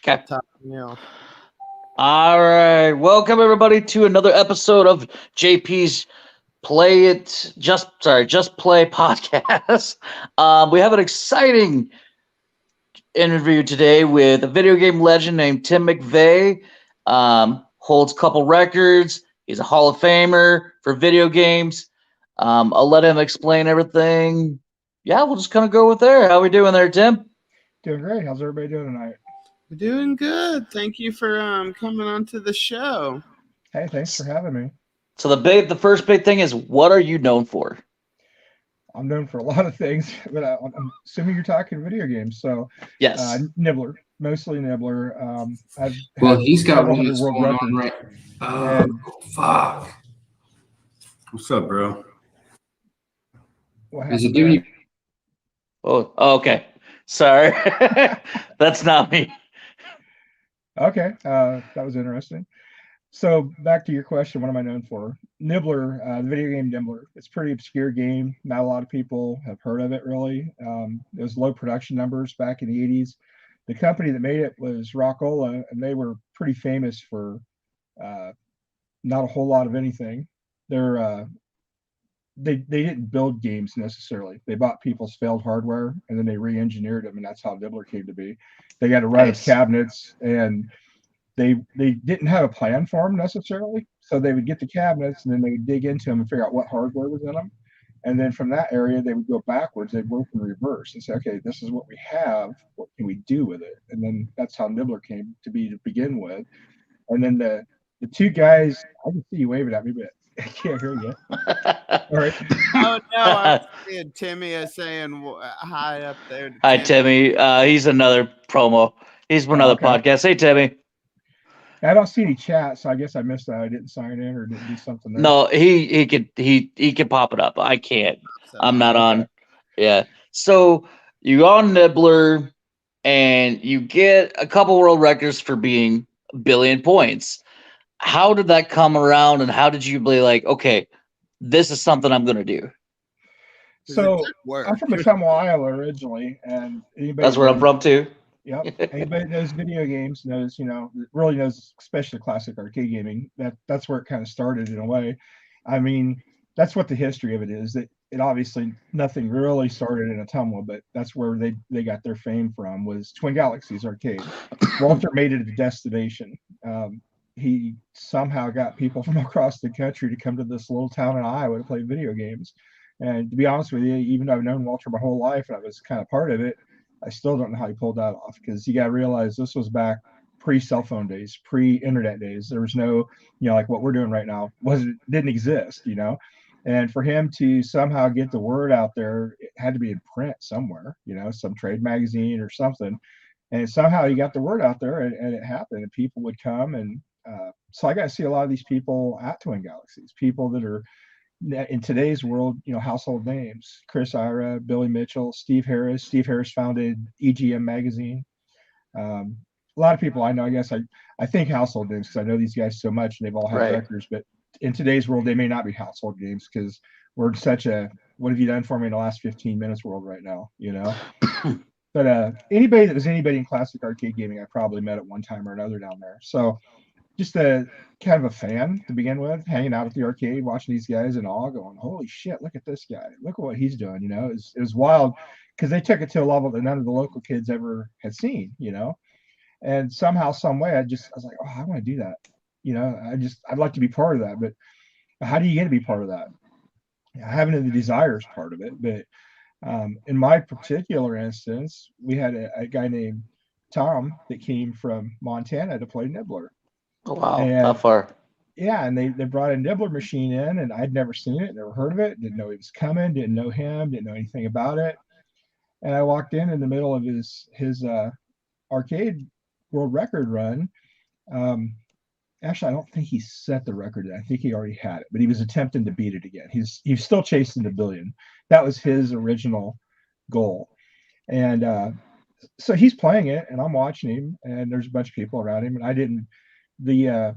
Okay. Top meal. All right. Welcome everybody to another episode of JP's Just Play podcast. We have an exciting interview today with a video game legend named Tim McVeigh. Holds a couple records. He's a Hall of Famer for video games. I'll let him explain everything. Yeah, we'll just kind of go with there. How we doing there, Tim? Doing great. How's everybody doing tonight? We're doing good. Thank you for coming on to the show. Hey, thanks for having me. So the first big thing is, what are you known for? I'm known for a lot of things, but I'm assuming you're talking video games. So, Yes. nibbler, mostly nibbler. He's got one that's world going records. on right. Oh, And fuck. What's up, bro? what Is it happened giving there? you? Okay. Sorry. That's not me. Okay, that was interesting. So back to your question, what am I known for? Nibbler, the video game Nibbler. It's a pretty obscure game. Not a lot of people have heard of it, really. It was low production numbers back in the 80s. The company that made it was Rockola, and they were pretty famous for uh, not a whole lot of anything. They didn't build games necessarily. They bought people's failed hardware and then they re-engineered them, and that's how Nibbler came to be. They got a run of cabinets, and they didn't have a plan for them necessarily. So they would get the cabinets and then they would dig into them and figure out what hardware was in them. And then from that area, they would go backwards. They'd work in reverse and say, okay, this is what we have. What can we do with it? And then that's how Nibbler came to be to begin with. And then the two guys, I can see you waving at me, but I can't hear you. All right. Oh no, I was seeing Timmy is saying hi up there. Hi, Timmy. He's another promo. He's from another podcast. Hey, Timmy. I don't see any chat, so I guess I missed that. I didn't sign in or didn't do something there. No, he could pop it up. I can't. I'm not on. Yeah. So you on Nibbler, and you get a couple world records for being a billion points. How did that come around, and how did you be like, okay, this is something I'm gonna do? So I'm from Ottumwa, Iowa originally, and that's where I'm from too. Yep. Anybody that knows video games knows, really knows, especially classic arcade gaming. That's where it kind of started in a way. I mean, that's what the history of it is. That it obviously nothing really started in Ottumwa, but that's where they got their fame from, was Twin Galaxies Arcade. Walter made it a destination. He somehow got people from across the country to come to this little town in Iowa to play video games. And to be honest with you, even though I've known Walter my whole life and I was kind of part of it, I still don't know how he pulled that off, because you got to realize this was back pre-cell phone days, pre-internet days. There was no, like what we're doing right now didn't exist, And for him to somehow get the word out there, it had to be in print somewhere, some trade magazine or something. And somehow he got the word out there, and it happened, and people would come. And so I got to see a lot of these people at Twin Galaxies, people that are in today's world, household names: Chris Ira, Billy Mitchell, Steve Harris. Steve Harris founded EGM magazine. A lot of people I know, I guess I think household names, because I know these guys so much and they've all had records, but in today's world, they may not be household names, because we're in such a, what have you done for me in the last 15 minutes world right now, But anybody that was anybody in classic arcade gaming, I probably met at one time or another down there. So just a kind of a fan to begin with, hanging out at the arcade, watching these guys in awe, going, holy shit, look at this guy. Look at what he's doing. It was wild, because they took it to a level that none of the local kids ever had seen, and somehow, some way, I was like, oh, I want to do that. I'd like to be part of that. But how do you get to be part of that? Having the desire is part of it. But in my particular instance, we had a guy named Tom that came from Montana to play Nibbler. Oh, wow. How far? Yeah, and they brought a Nibbler machine in, and I'd never seen it, never heard of it, didn't know he was coming, didn't know him, didn't know anything about it. And I walked in the middle of his arcade world record run. Actually, I don't think he set the record. I think he already had it, but he was attempting to beat it again. He's still chasing the billion. That was his original goal. And so he's playing it, and I'm watching him, and there's a bunch of people around him, and I didn't. The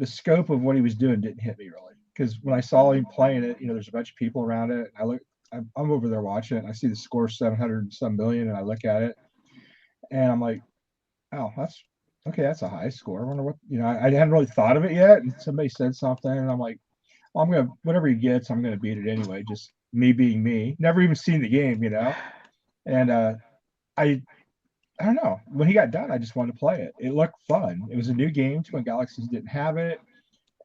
scope of what he was doing didn't hit me really, because when I saw him playing it, there's a bunch of people around it. I'm over there watching it, and I see the score 700 and some million, and I look at it, and I'm like, oh, okay, that's a high score. I wonder what, I hadn't really thought of it yet. And somebody said something, and I'm like, well, I'm going to, whatever he gets, I'm going to beat it anyway. Just me being me. Never even seen the game, And I, I don't know. When he got done, I just wanted to play it. It looked fun. It was a new game. Twin Galaxies didn't have it,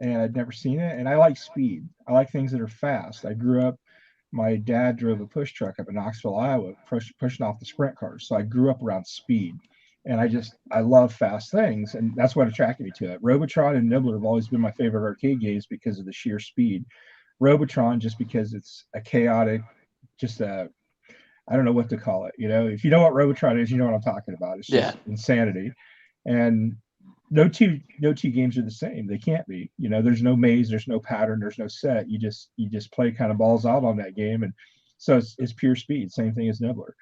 and I'd never seen it. And I like speed. I like things that are fast. I grew up. My dad drove a push truck up in Knoxville, Iowa, pushing off the sprint cars. So I grew up around speed, and I love fast things, and that's what attracted me to it. Robotron and Nibbler have always been my favorite arcade games because of the sheer speed. Robotron just because it's a chaotic, just a I don't know what to call it. If you know what Robotron is, you know what I'm talking about. It's just insanity. And no two games are the same. They can't be. There's no maze, there's no pattern, there's no set. You just play kind of balls out on that game, and so it's pure speed. Same thing as Nibbler.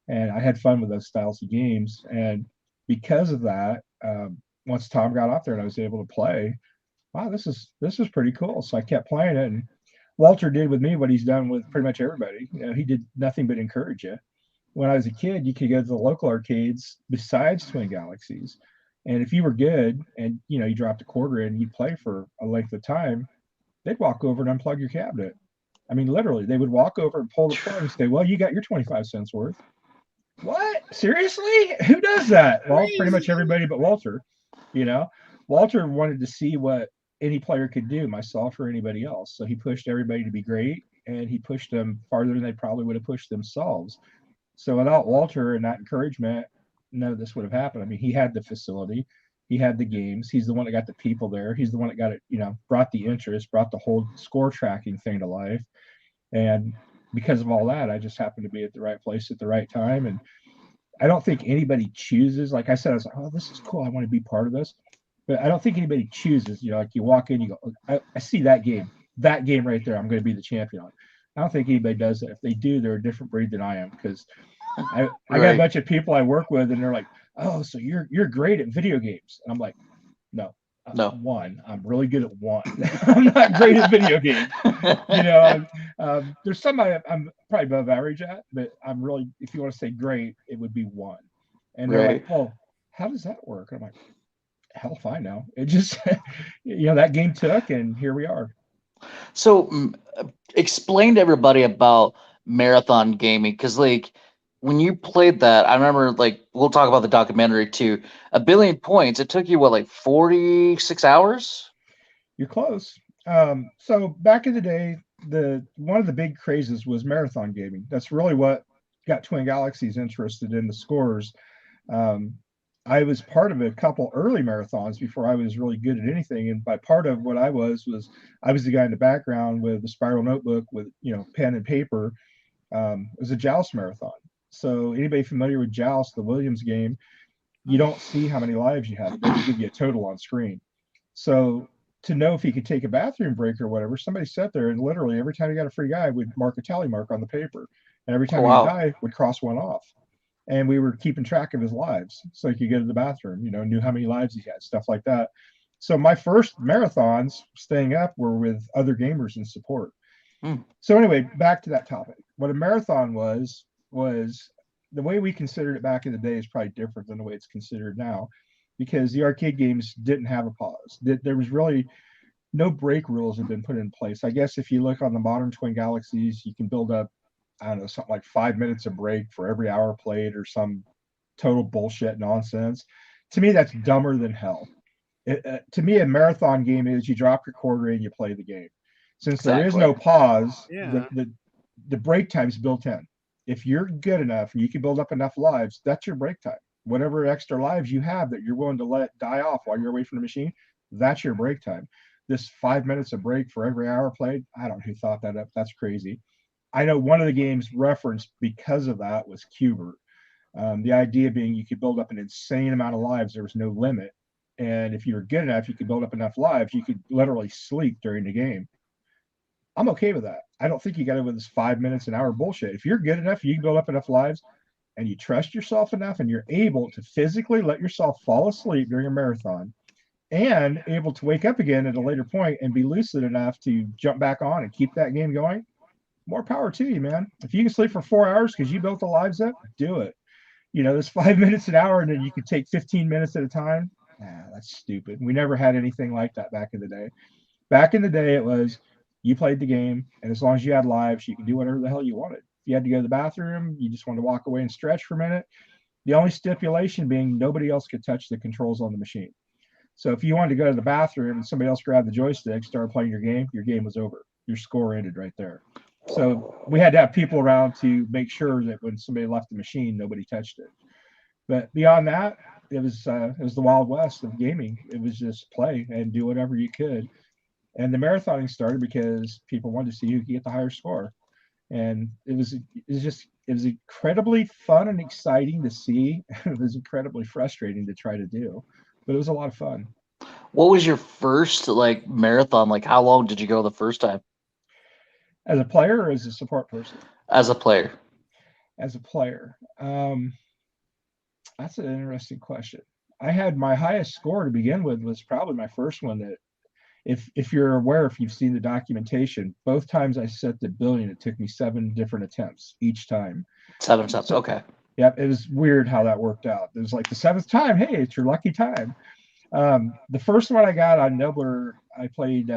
And I had fun with those styles of games, and because of that, once Tom got out there and I was able to play, wow, this is pretty cool. So I kept playing it, and Walter did with me what he's done with pretty much everybody. He did nothing but encourage you. When I was a kid, you could go to the local arcades besides Twin Galaxies, and if you were good and you dropped a quarter in and you play for a length of time, they'd walk over and unplug your cabinet. I mean, literally, they would walk over and pull the plug and say, "Well, you got your 25 cents worth." What? Seriously? Who does that? Well, pretty much everybody but Walter. You know, Walter wanted to see what any player could do, myself or anybody else. So he pushed everybody to be great, and he pushed them farther than they probably would have pushed themselves. So without Walter and that encouragement, none of this would have happened. I mean, he had the facility, he had the games, he's the one that got the people there, he's the one that got it, brought the interest, brought the whole score tracking thing to life. And because of all that, I just happened to be at the right place at the right time. And I don't think anybody chooses. Like I said, I was like, oh, this is cool. I want to be part of this. But I don't think anybody chooses. Like you walk in, you go, I see that game right there. I'm going to be the champion on. I don't think anybody does that. If they do, they're a different breed than I am, because I got a bunch of people I work with, and they're like, oh, so you're great at video games. And I'm like, no. One, I'm really good at one. I'm not great at video games. There's some I'm probably above average at, but I'm really, if you want to say great, it would be one. And they're like, well, how does that work? And I'm like, hell if I know. It just, that game took, and here we are. So explain to everybody about marathon gaming, because when you played that, I remember, we'll talk about the documentary too. 1 billion points. It took you what, 46 hours? You're close. So back in the day, one of the big crazes was marathon gaming. That's really what got Twin Galaxies interested in the scores. I was part of a couple early marathons before I was really good at anything. And by part of what I was I was the guy in the background with the spiral notebook with, pen and paper. It was a joust marathon. So anybody familiar with Joust, the Williams game, you don't see how many lives you have. It doesn't give you a total on screen. So to know if he could take a bathroom break or whatever, somebody sat there and literally every time he got a free guy would mark a tally mark on the paper. And every time he died, would cross one off. And we were keeping track of his lives so he could go to the bathroom, knew how many lives he had, stuff like that. So my first marathons staying up were with other gamers in support. So anyway, back to that topic. What a marathon was the way we considered it back in the day is probably different than the way it's considered now, because the arcade games didn't have a pause. There was really no break rules have been put in place. I guess if you look on the modern Twin Galaxies, you can build up, I don't know, something like 5 minutes of break for every hour played, or some total bullshit nonsense. To me, that's dumber than hell. To me, a marathon game is you drop your quarter and you play the game. Since there is no pause, the break time is built in. If you're good enough and you can build up enough lives, that's your break time. Whatever extra lives you have that you're willing to let die off while you're away from the machine, that's your break time. This 5 minutes of break for every hour played, I don't know who thought that up. That's crazy. I know one of the games referenced because of that was Cubert. The idea being you could build up an insane amount of lives. There was no limit. And if you were good enough, you could build up enough lives. You could literally sleep during the game. I'm okay with that. I don't think you got to with this 5 minutes an hour bullshit. If you're good enough, you can build up enough lives, and you trust yourself enough, and you're able to physically let yourself fall asleep during a marathon, and able to wake up again at a later point and be lucid enough to jump back on and keep that game going, more power to you, man. If you can sleep for 4 hours because you built the lives up, do it. This 5 minutes an hour, and then you could take 15 minutes at a time. that's stupid. We never had anything like that back in the day. Back in the day, it was you played the game, and as long as you had lives, you could do whatever the hell you wanted. If you had to go to the bathroom, you just wanted to walk away and stretch for a minute. The only stipulation being nobody else could touch the controls on the machine. So if you wanted to go to the bathroom and somebody else grabbed the joystick, started playing your game was over. Your score ended right there. So we had to have people around to make sure that when somebody left the machine, nobody touched it. But beyond that, it was the Wild West of gaming. It was just play and do whatever you could. And the marathoning started because people wanted to see who could get the higher score. And it was incredibly fun and exciting to see. It was incredibly frustrating to try to do, but it was a lot of fun. What was your first like marathon? Like, how long did you go the first time As a player or as a support person? as a player? As a player, that's an interesting question. I had my highest score to begin with was probably my first one. That if you're aware, if you've seen the documentation, both times I set the billion, it took me 7 different attempts each time. 7 attempts. Okay. Yep, it was weird how that worked out. It was like the 7th time, hey, it's your lucky time. The first one I got on Nibbler, I played.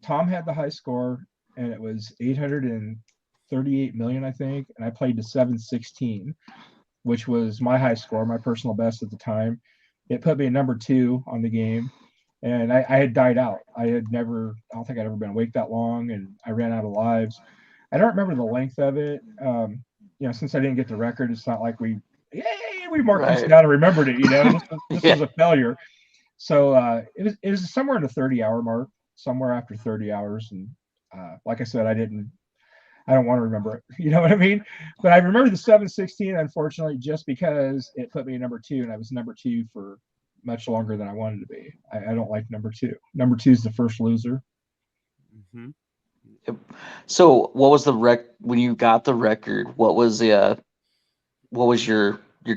Tom had the high score, and it was 838 million, I think, and I played to 716, which was my high score, my personal best at the time. It put me at number 2 on the game, and I had died out. I don't think I'd ever been awake that long, and I ran out of lives. I don't remember the length of it. Since I didn't get the record, it's not like we marked this down and remembered it. This was a failure. So it was somewhere in the 30-hour mark, somewhere after 30 hours, and like I said, I don't want to remember it. You know what I mean? But I remember the 716, unfortunately, just because it put me at number 2, and I was number 2 for much longer than I wanted to be. I don't like number 2. Number 2 is the first loser. Mm-hmm. So, what was the when you got the record? What was your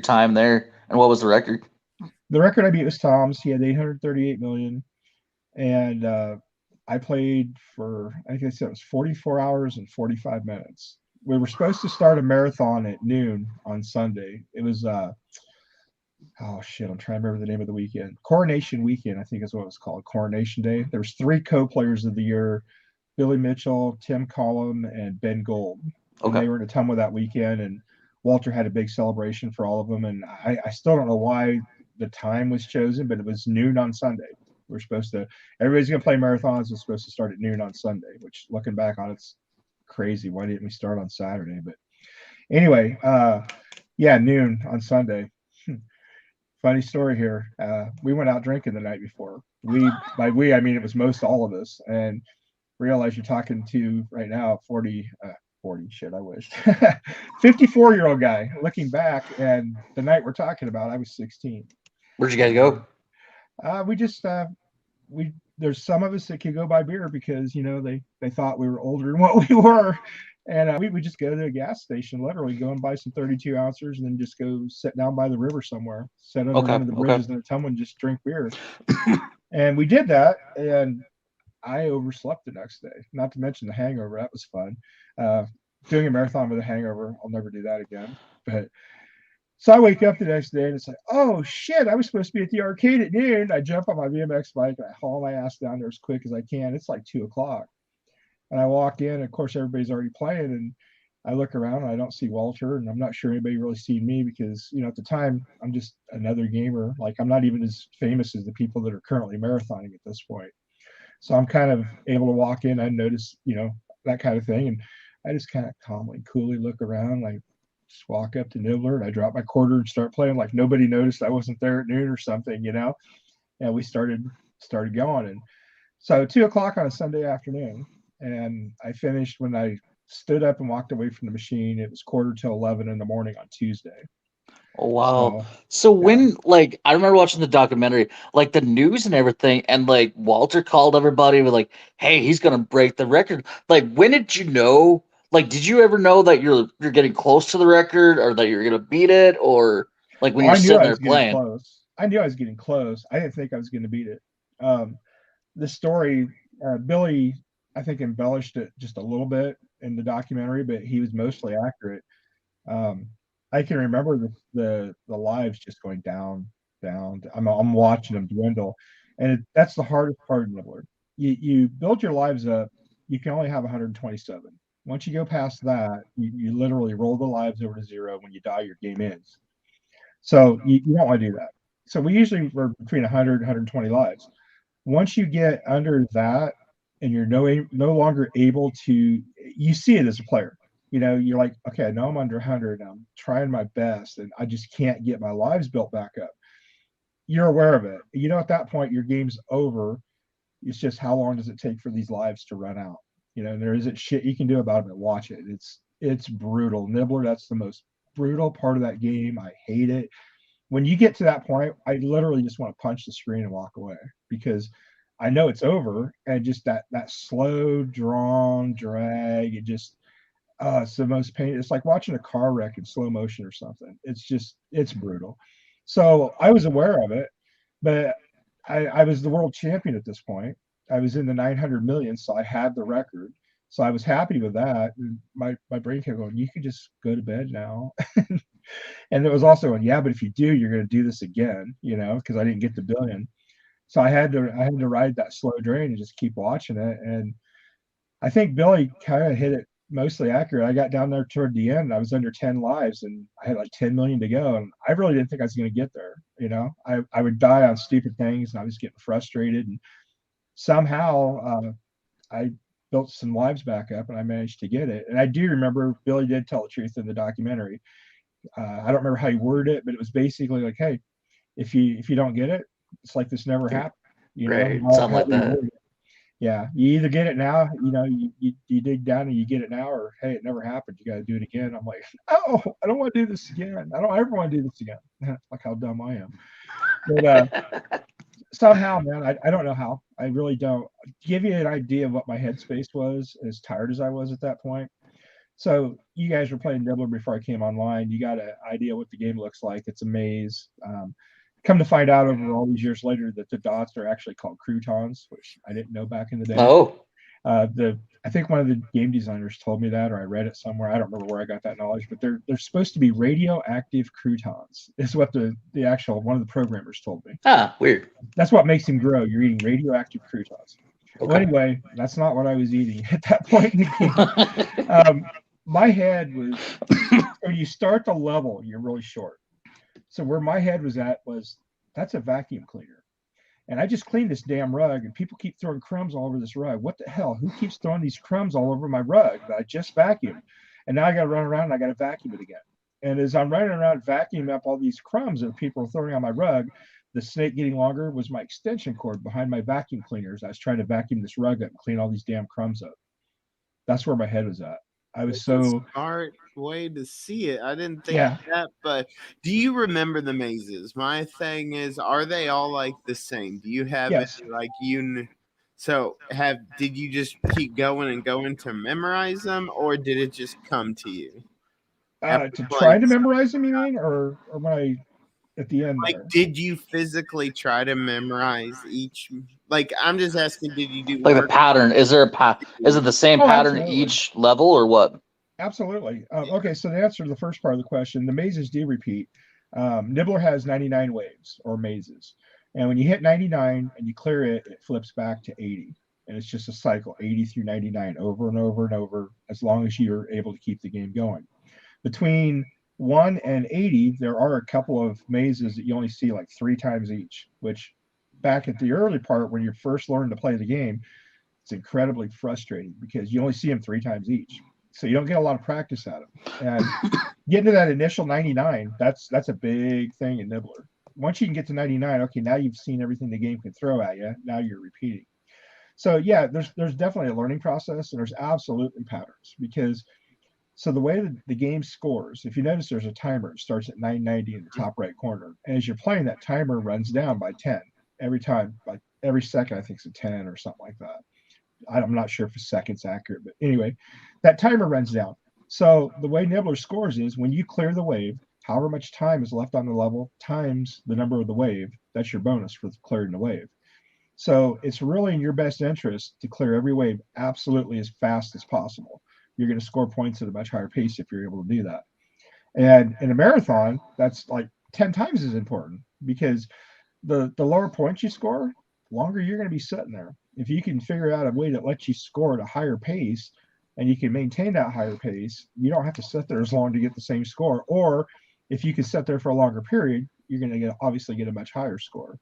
time there, and what was the record? The record I beat was Tom's. He had 838 million, and I played for, I think I said it was 44 hours and 45 minutes. We were supposed to start a marathon at noon on Sunday. It was oh shit, I'm trying to remember the name of the weekend. Coronation Weekend, I think is what it was called. Coronation Day. There was 3 co-players of the year: Billy Mitchell, Tim Collum, and Ben Gold. And they were in Ottumwa that weekend, and Walter had a big celebration for all of them. And I still don't know why the time was chosen, but it was noon on Sunday. We're supposed to, everybody's going to play marathons. It's supposed to start at noon on Sunday, which looking back on it's crazy. Why didn't we start on Saturday? But anyway, noon on Sunday. Funny story here. We went out drinking the night before. By we, I mean it was most all of us, and realize you're talking to right now 40 shit, I wish 54-year-old guy looking back, and the night we're talking about I was 16. Where'd you guys go? We just there's some of us that could go buy beer because they thought we were older than what we were, and we would just go to a gas station, literally go and buy some 32 ounces and then just go sit down by the river somewhere, sit under one of the bridges in Ottumwa and just drink beer. And we did that, and I overslept the next day, not to mention the hangover. That was fun. Doing a marathon with a hangover, I'll never do that again. But so I wake up the next day and it's like, oh shit, I was supposed to be at the arcade at noon. I jump on my BMX bike and I haul my ass down there as quick as I can. It's like 2:00. And I walk in, and of course everybody's already playing, and I look around and I don't see Walter, and I'm not sure anybody really seen me because, at the time I'm just another gamer. Like, I'm not even as famous as the people that are currently marathoning at this point. So I'm kind of able to walk in and notice, that kind of thing. And I just kind of calmly, coolly look around, like just walk up to Nibbler, and I drop my quarter and start playing like nobody noticed I wasn't there at noon or something, and we started going. And so 2:00 on a Sunday afternoon, and I finished when I stood up and walked away from the machine. It was 11:15 in the morning on Tuesday. Oh, wow. So when, like, I remember watching the documentary, like the news and everything, and like Walter called everybody with like, hey, he's gonna break the record. Like, when did you know? Like, did you ever know that you're getting close to the record, or that you're gonna beat it, or like when you're sitting there playing? I knew I was getting close. I didn't think I was gonna beat it. The story, Billy, I think, embellished it just a little bit in the documentary, but he was mostly accurate. I can remember the lives just going down down. I'm watching them dwindle, and that's the hardest part of Nibbler. You build your lives up. You can only have 127. Once you go past that, you literally roll the lives over to zero. When you die, your game ends. So you don't want to do that. So we usually were between 100 120 lives. Once you get under that, and you're no longer able to, you see it as a player. You're like, okay, I know I'm under 100. I'm trying my best, and I just can't get my lives built back up. You're aware of it. At that point, your game's over. It's just how long does it take for these lives to run out? And there isn't shit you can do about it. But watch it. It's brutal. Nibbler, that's the most brutal part of that game. I hate it. When you get to that point, I literally just want to punch the screen and walk away, because I know it's over, and just that slow drawn drag. It's the most pain. It's like watching a car wreck in slow motion or something. It's brutal. So I was aware of it, but I was the world champion at this point. I was in the 900 million, so I had the record. So I was happy with that. And my brain kept going, you can just go to bed now. And it was also going, yeah, but if you do, you're going to do this again, because I didn't get the billion. So I had to ride that slow drain and just keep watching it. And I think Billy kind of hit it mostly accurate. I got down there toward the end. I was under 10 lives, and I had like 10 million to go. And I really didn't think I was going to get there. I would die on stupid things, and I was getting frustrated. And somehow I built some lives back up, and I managed to get it. And I do remember Billy did tell the truth in the documentary. I don't remember how he worded it, but it was basically like, hey, if you don't get it, it's like this never happened. Right, something like that. Yeah, you either get it now, you dig down and you get it now, or hey, it never happened. You got to do it again. I'm like, oh, I don't want to do this again. I don't ever want to do this again. Like how dumb I am. But somehow, man, I don't know how. I really don't. To give you an idea of what my headspace was, as tired as I was at that point. So you guys were playing Nibbler before I came online. You got an idea what the game looks like. It's a maze. Come to find out over all these years later that the dots are actually called croutons, which I didn't know back in the day. Oh. I think one of the game designers told me that, or I read it somewhere. I don't remember where I got that knowledge, but they're supposed to be radioactive croutons. Is what the actual one of the programmers told me. Ah, weird. That's what makes him grow. You're eating radioactive croutons. Okay. Well, anyway, that's not what I was eating at that point in the game. My head was, when you start the level, you're really short. So where my head was at was, that's a vacuum cleaner. And I just cleaned this damn rug, and people keep throwing crumbs all over this rug. What the hell? Who keeps throwing these crumbs all over my rug that I just vacuumed? And now I got to run around and I got to vacuum it again. And as I'm running around vacuuming up all these crumbs that people are throwing on my rug, the snake getting longer was my extension cord behind my vacuum cleaners. I was trying to vacuum this rug up and clean all these damn crumbs up. That's where my head was at. I was so smart way to see it. I didn't think of that, but do you remember the mazes? My thing is, are they all like the same? Do you have it like you? So did you just keep going and going to memorize them, or did it just come to you? To try to memorize them, you mean, or when I at the end? Like, did you physically try to memorize each? Like, I'm just asking, did you do like the pattern? Is there a is it the same pattern each level, or what? Absolutely. Okay, so to answer the first part of the question, the mazes do repeat. Nibbler has 99 waves or mazes, and when you hit 99 and you clear it, it flips back to 80, and it's just a cycle, 80 through 99, over and over and over, as long as you're able to keep the game going. Between 1 and 80, there are a couple of mazes that you only see like 3 times each, which back at the early part when you're first learning to play the game, it's incredibly frustrating because you only see them 3 times each. So you don't get a lot of practice at them. And getting to that initial 99, that's a big thing in Nibbler. Once you can get to 99, okay, now you've seen everything the game can throw at you. Now you're repeating. So yeah, there's definitely a learning process, and there's absolutely patterns, because so the way that the game scores, if you notice, there's a timer. It starts at 990 in the top right corner. And as you're playing, that timer runs down by 10 every time. Like every second, I think it's a 10 or something like that. I'm not sure if a second's accurate, but anyway, that timer runs down. So the way Nibbler scores is when you clear the wave, however much time is left on the level times the number of the wave, that's your bonus for clearing the wave. So it's really in your best interest to clear every wave absolutely as fast as possible. You're going to score points at a much higher pace if you're able to do that. And in a marathon, that's like 10 times as important, because the lower points you score, longer you're going to be sitting there. If you can figure out a way that lets you score at a higher pace and you can maintain that higher pace, you don't have to sit there as long to get the same score. Or if you can sit there for a longer period, you're going to obviously get a much higher score,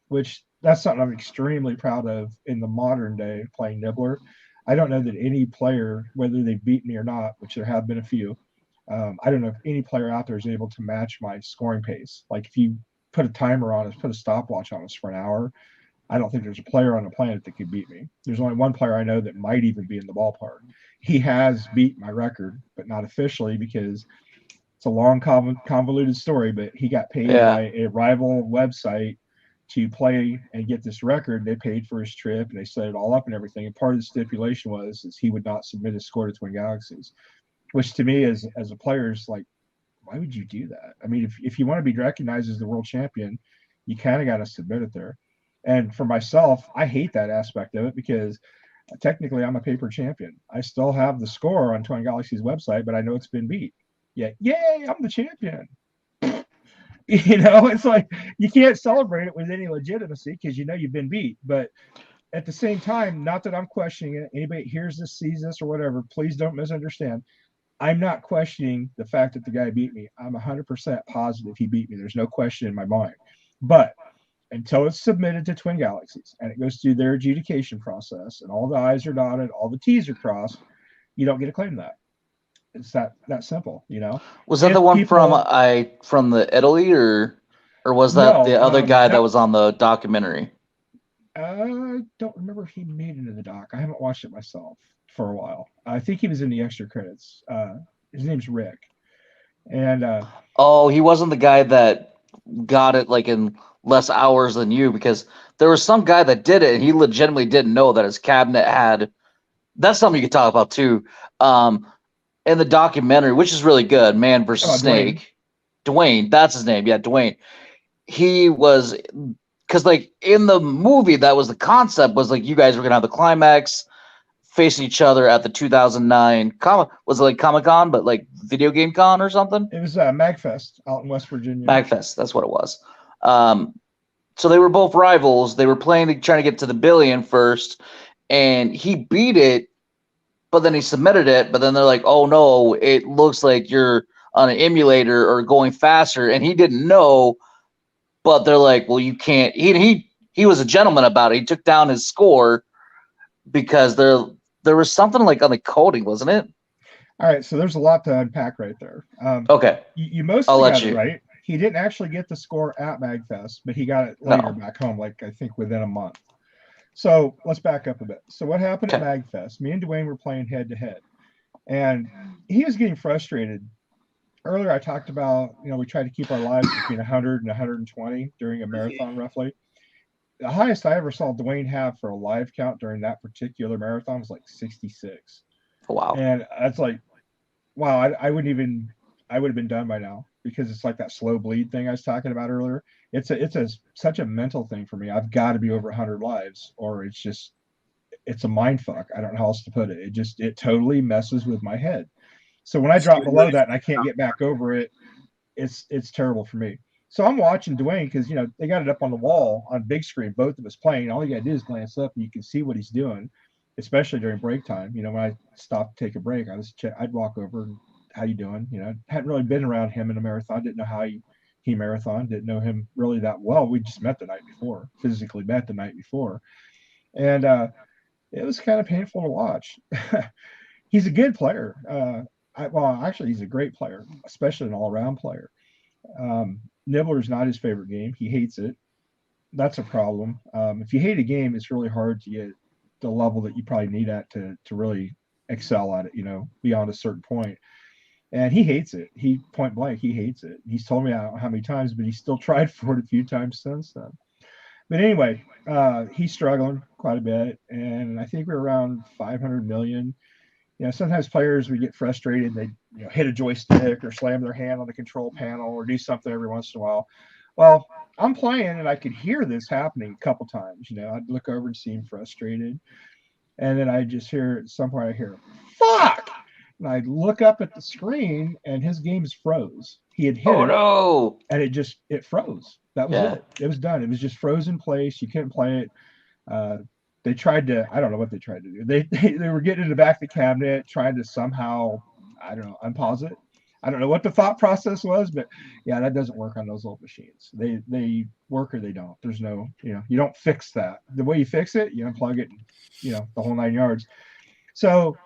which that's something I'm extremely proud of in the modern day playing Nibbler. I don't know that any player, whether they've beaten me or not, which there have been a few, I don't know if any player out there is able to match my scoring pace. Like if you put a timer on us, put a stopwatch on us for an hour, I don't think there's a player on the planet that could beat me. There's only one player I know that might even be in the ballpark. He has beat my record, but not officially, because it's a long, convoluted story, but he got paid by a rival website to play and get this record. They paid for his trip and they set it all up and everything. And part of the stipulation was is he would not submit his score to Twin Galaxies, which to me as a player is like, why would you do that? I mean, if you want to be recognized as the world champion, you kind of got to submit it there. And for myself, I hate that aspect of it, because technically I'm a paper champion. I still have the score on Twin Galaxy's website, but I know it's been beat. Yeah, yay, I'm the champion. It's like you can't celebrate it with any legitimacy because you've been beat. But at the same time, not that I'm questioning it. Anybody hears this, sees this, or whatever, please don't misunderstand. I'm not questioning the fact that the guy beat me. I'm 100% positive he beat me. There's no question in my mind. But until it's submitted to Twin Galaxies and it goes through their adjudication process and all the I's are dotted, all the T's are crossed, you don't get to claim that. It's that simple, Was that the one from the Italy, or was that the other guy that was on the documentary? I don't remember if he made it into the doc. I haven't watched it myself for a while. I think he was in the extra credits. His name's Rick. And he wasn't the guy that got it like in less hours than you, because there was some guy that did it and he legitimately didn't know that his cabinet had. That's something you could talk about too. In the documentary, which is really good, Man versus Snake. Dwayne, that's his name. Yeah, Dwayne. He was, because like in the movie, that was the concept, was like you guys were gonna have the climax facing each other at the 2009 was it like Comic-Con, but like Video Game Con or something? It was MagFest out in West Virginia. MagFest, that's what it was. So they were both rivals. They were trying to get to the billion first, and he beat it. But then he submitted it, but then they're like, oh, no, it looks like you're on an emulator or going faster. And he didn't know, but they're like, well, you can't. He was a gentleman about it. He took down his score because there was something like on the coding, wasn't it? All right, so there's a lot to unpack right there. Okay. You mostly got it right. He didn't actually get the score at MagFest, but he got it later back home, like I think within a month. So let's back up a bit. So what happened at MagFest? Me and Dwayne were playing head-to-head, and he was getting frustrated. Earlier, I talked about, we try to keep our lives between 100 and 120 during a marathon, roughly. The highest I ever saw Dwayne have for a live count during that particular marathon was like 66. Wow. And that's like, wow, I would have been done by now, because it's like that slow bleed thing I was talking about earlier. It's such a mental thing for me. I've got to be over 100 lives, or it's a mind fuck. I don't know how else to put it. It totally messes with my head. So when I drop below that and I can't get back over it, it's terrible for me. So I'm watching Dwayne, because they got it up on the wall on big screen, both of us playing. All you gotta do is glance up and you can see what he's doing, especially during break time. When I stopped to take a break, I'd walk over and, how you doing? Hadn't really been around him in a marathon, didn't know how he marathon, didn't know him really that well. We just met the night before, physically met the night before. And it was kind of painful to watch. He's a good player. Actually, he's a great player, especially an all-around player. Nibbler's not his favorite game. He hates it. That's a problem. If you hate a game, it's really hard to get the level that you probably need at to really excel at it, beyond a certain point. And he hates it. He point blank, he hates it. He's told me I don't know how many times, but he's still tried for it a few times since then. But anyway, he's struggling quite a bit. And I think we're around 500 million. Sometimes players, we get frustrated. They hit a joystick or slam their hand on the control panel or do something every once in a while. Well, I'm playing and I could hear this happening a couple times. I'd look over and see him frustrated. And then I just hear, at some point I hear, fuck! And I look up at the screen, and his game's froze. He had hit Oh it, no! and it froze. That was Yeah. it. It was done. It was just frozen in place. You couldn't play it. They tried to, I don't know what they tried to do. They were getting in the back of the cabinet, trying to somehow, I don't know, unpause it. I don't know what the thought process was, but yeah, that doesn't work on those old machines. They work or they don't. There's no, you don't fix that. The way you fix it, you unplug it, and, the whole 9 yards. So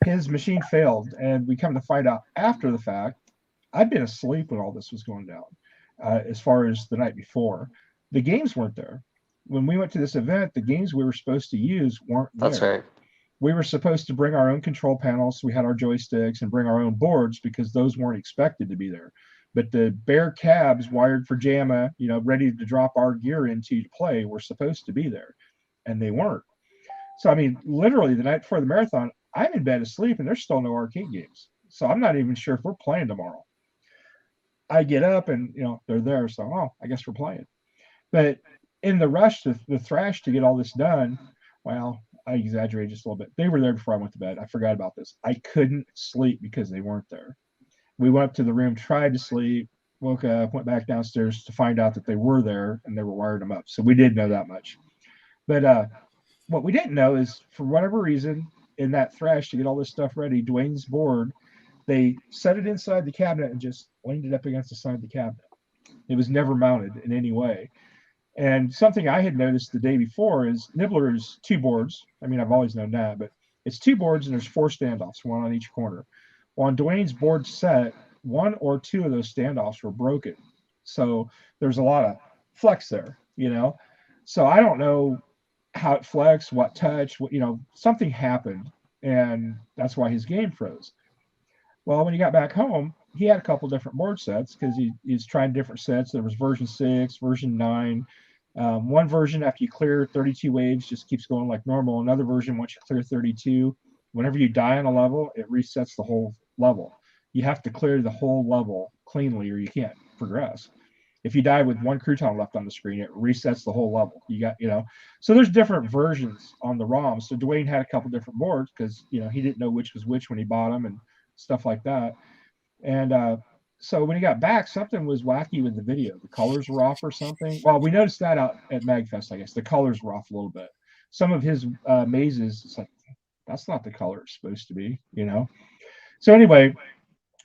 his machine failed, and we come to find out after the fact. I'd been asleep when all this was going down. As far as the night before, the games weren't there. When we went to this event, the games we were supposed to use weren't That's there. right. We were supposed to bring our own control panels. So we had our joysticks and bring our own boards because those weren't expected to be there. But the bare cabs wired for JAMA, ready to drop our gear into to play, were supposed to be there, and they weren't. So I mean, literally the night before the marathon, I'm in bed asleep, and there's still no arcade games. So I'm not even sure if we're playing tomorrow. I get up and they're there, so I guess we're playing. But in the rush to the thrash to get all this done, well, I exaggerated just a little bit. They were there before I went to bed. I forgot about this. I couldn't sleep because they weren't there. We went up to the room, tried to sleep, woke up, went back downstairs to find out that they were there and they were wiring them up. So we did know that much. But what we didn't know is, for whatever reason, in that thrash to get all this stuff ready, Dwayne's board, they set it inside the cabinet and just leaned it up against the side of the cabinet. It was never mounted in any way. And something I had noticed the day before is nibbler is two boards. I mean, I've always known that, but it's two boards and there's four standoffs, one on each corner. Well, on Dwayne's board set, one or two of those standoffs were broken. So there's a lot of flex there. So I don't know how it flexed, what touched, something happened. And that's why his game froze. Well, when he got back home, he had a couple different board sets because he's trying different sets. There was version 6, version 9. One version, after you clear 32 waves, just keeps going like normal. Another version, once you clear 32, whenever you die on a level, it resets the whole level. You have to clear the whole level cleanly or you can't progress. If you die with one crouton left on the screen, it resets the whole level. So there's different versions on the ROM. So Dwayne had a couple different boards because, he didn't know which was which when he bought them and stuff like that. And so when he got back, something was wacky with the video. The colors were off or something. Well, we noticed that out at MagFest, I guess. The colors were off a little bit. Some of his mazes, it's like, that's not the color it's supposed to be, So anyway,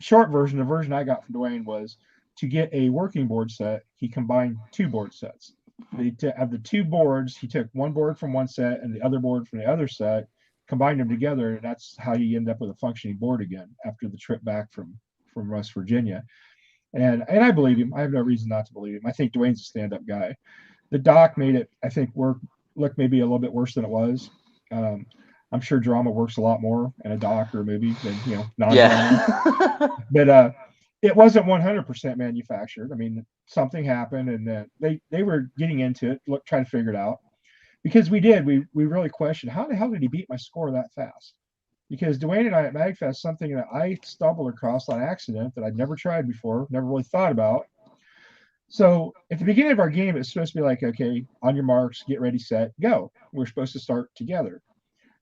short version, the version I got from Dwayne was to get a working board set, he combined two board sets. Of the two boards, he took one board from one set and the other board from the other set, combined them together, and that's how you end up with a functioning board again after the trip back from West Virginia. And I believe him. I have no reason not to believe him. I think Dwayne's a stand-up guy. The doc made it, I think, look maybe a little bit worse than it was. I'm sure drama works a lot more in a doc or a movie than non-drama. Yeah. But it wasn't 100% manufactured. I mean, something happened, and they were getting into it, trying to figure it out. Because we really questioned, how the hell did he beat my score that fast? Because Dwayne and I at MagFest, something that I stumbled across on accident that I'd never tried before, never really thought about. So at the beginning of our game, it's supposed to be like, okay, on your marks, get ready, set, go. We're supposed to start together.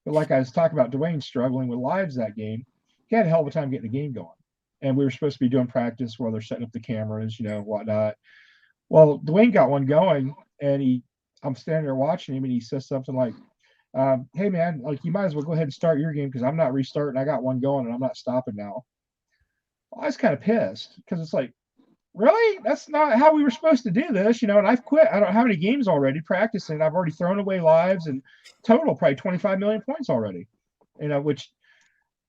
But like I was talking about, Dwayne struggling with lives that game, he had a hell of a time getting the game going. And we were supposed to be doing practice while they're setting up the cameras, whatnot. Well, Dwayne got one going, and I'm standing there watching him, and he says something like, hey man, like, you might as well go ahead and start your game because I'm not restarting. I got one going and I'm not stopping now. Well, I was kind of pissed because it's like, really? That's not how we were supposed to do this, and I've quit. I don't know how many games already practicing. I've already thrown away lives and total probably 25 million points already, which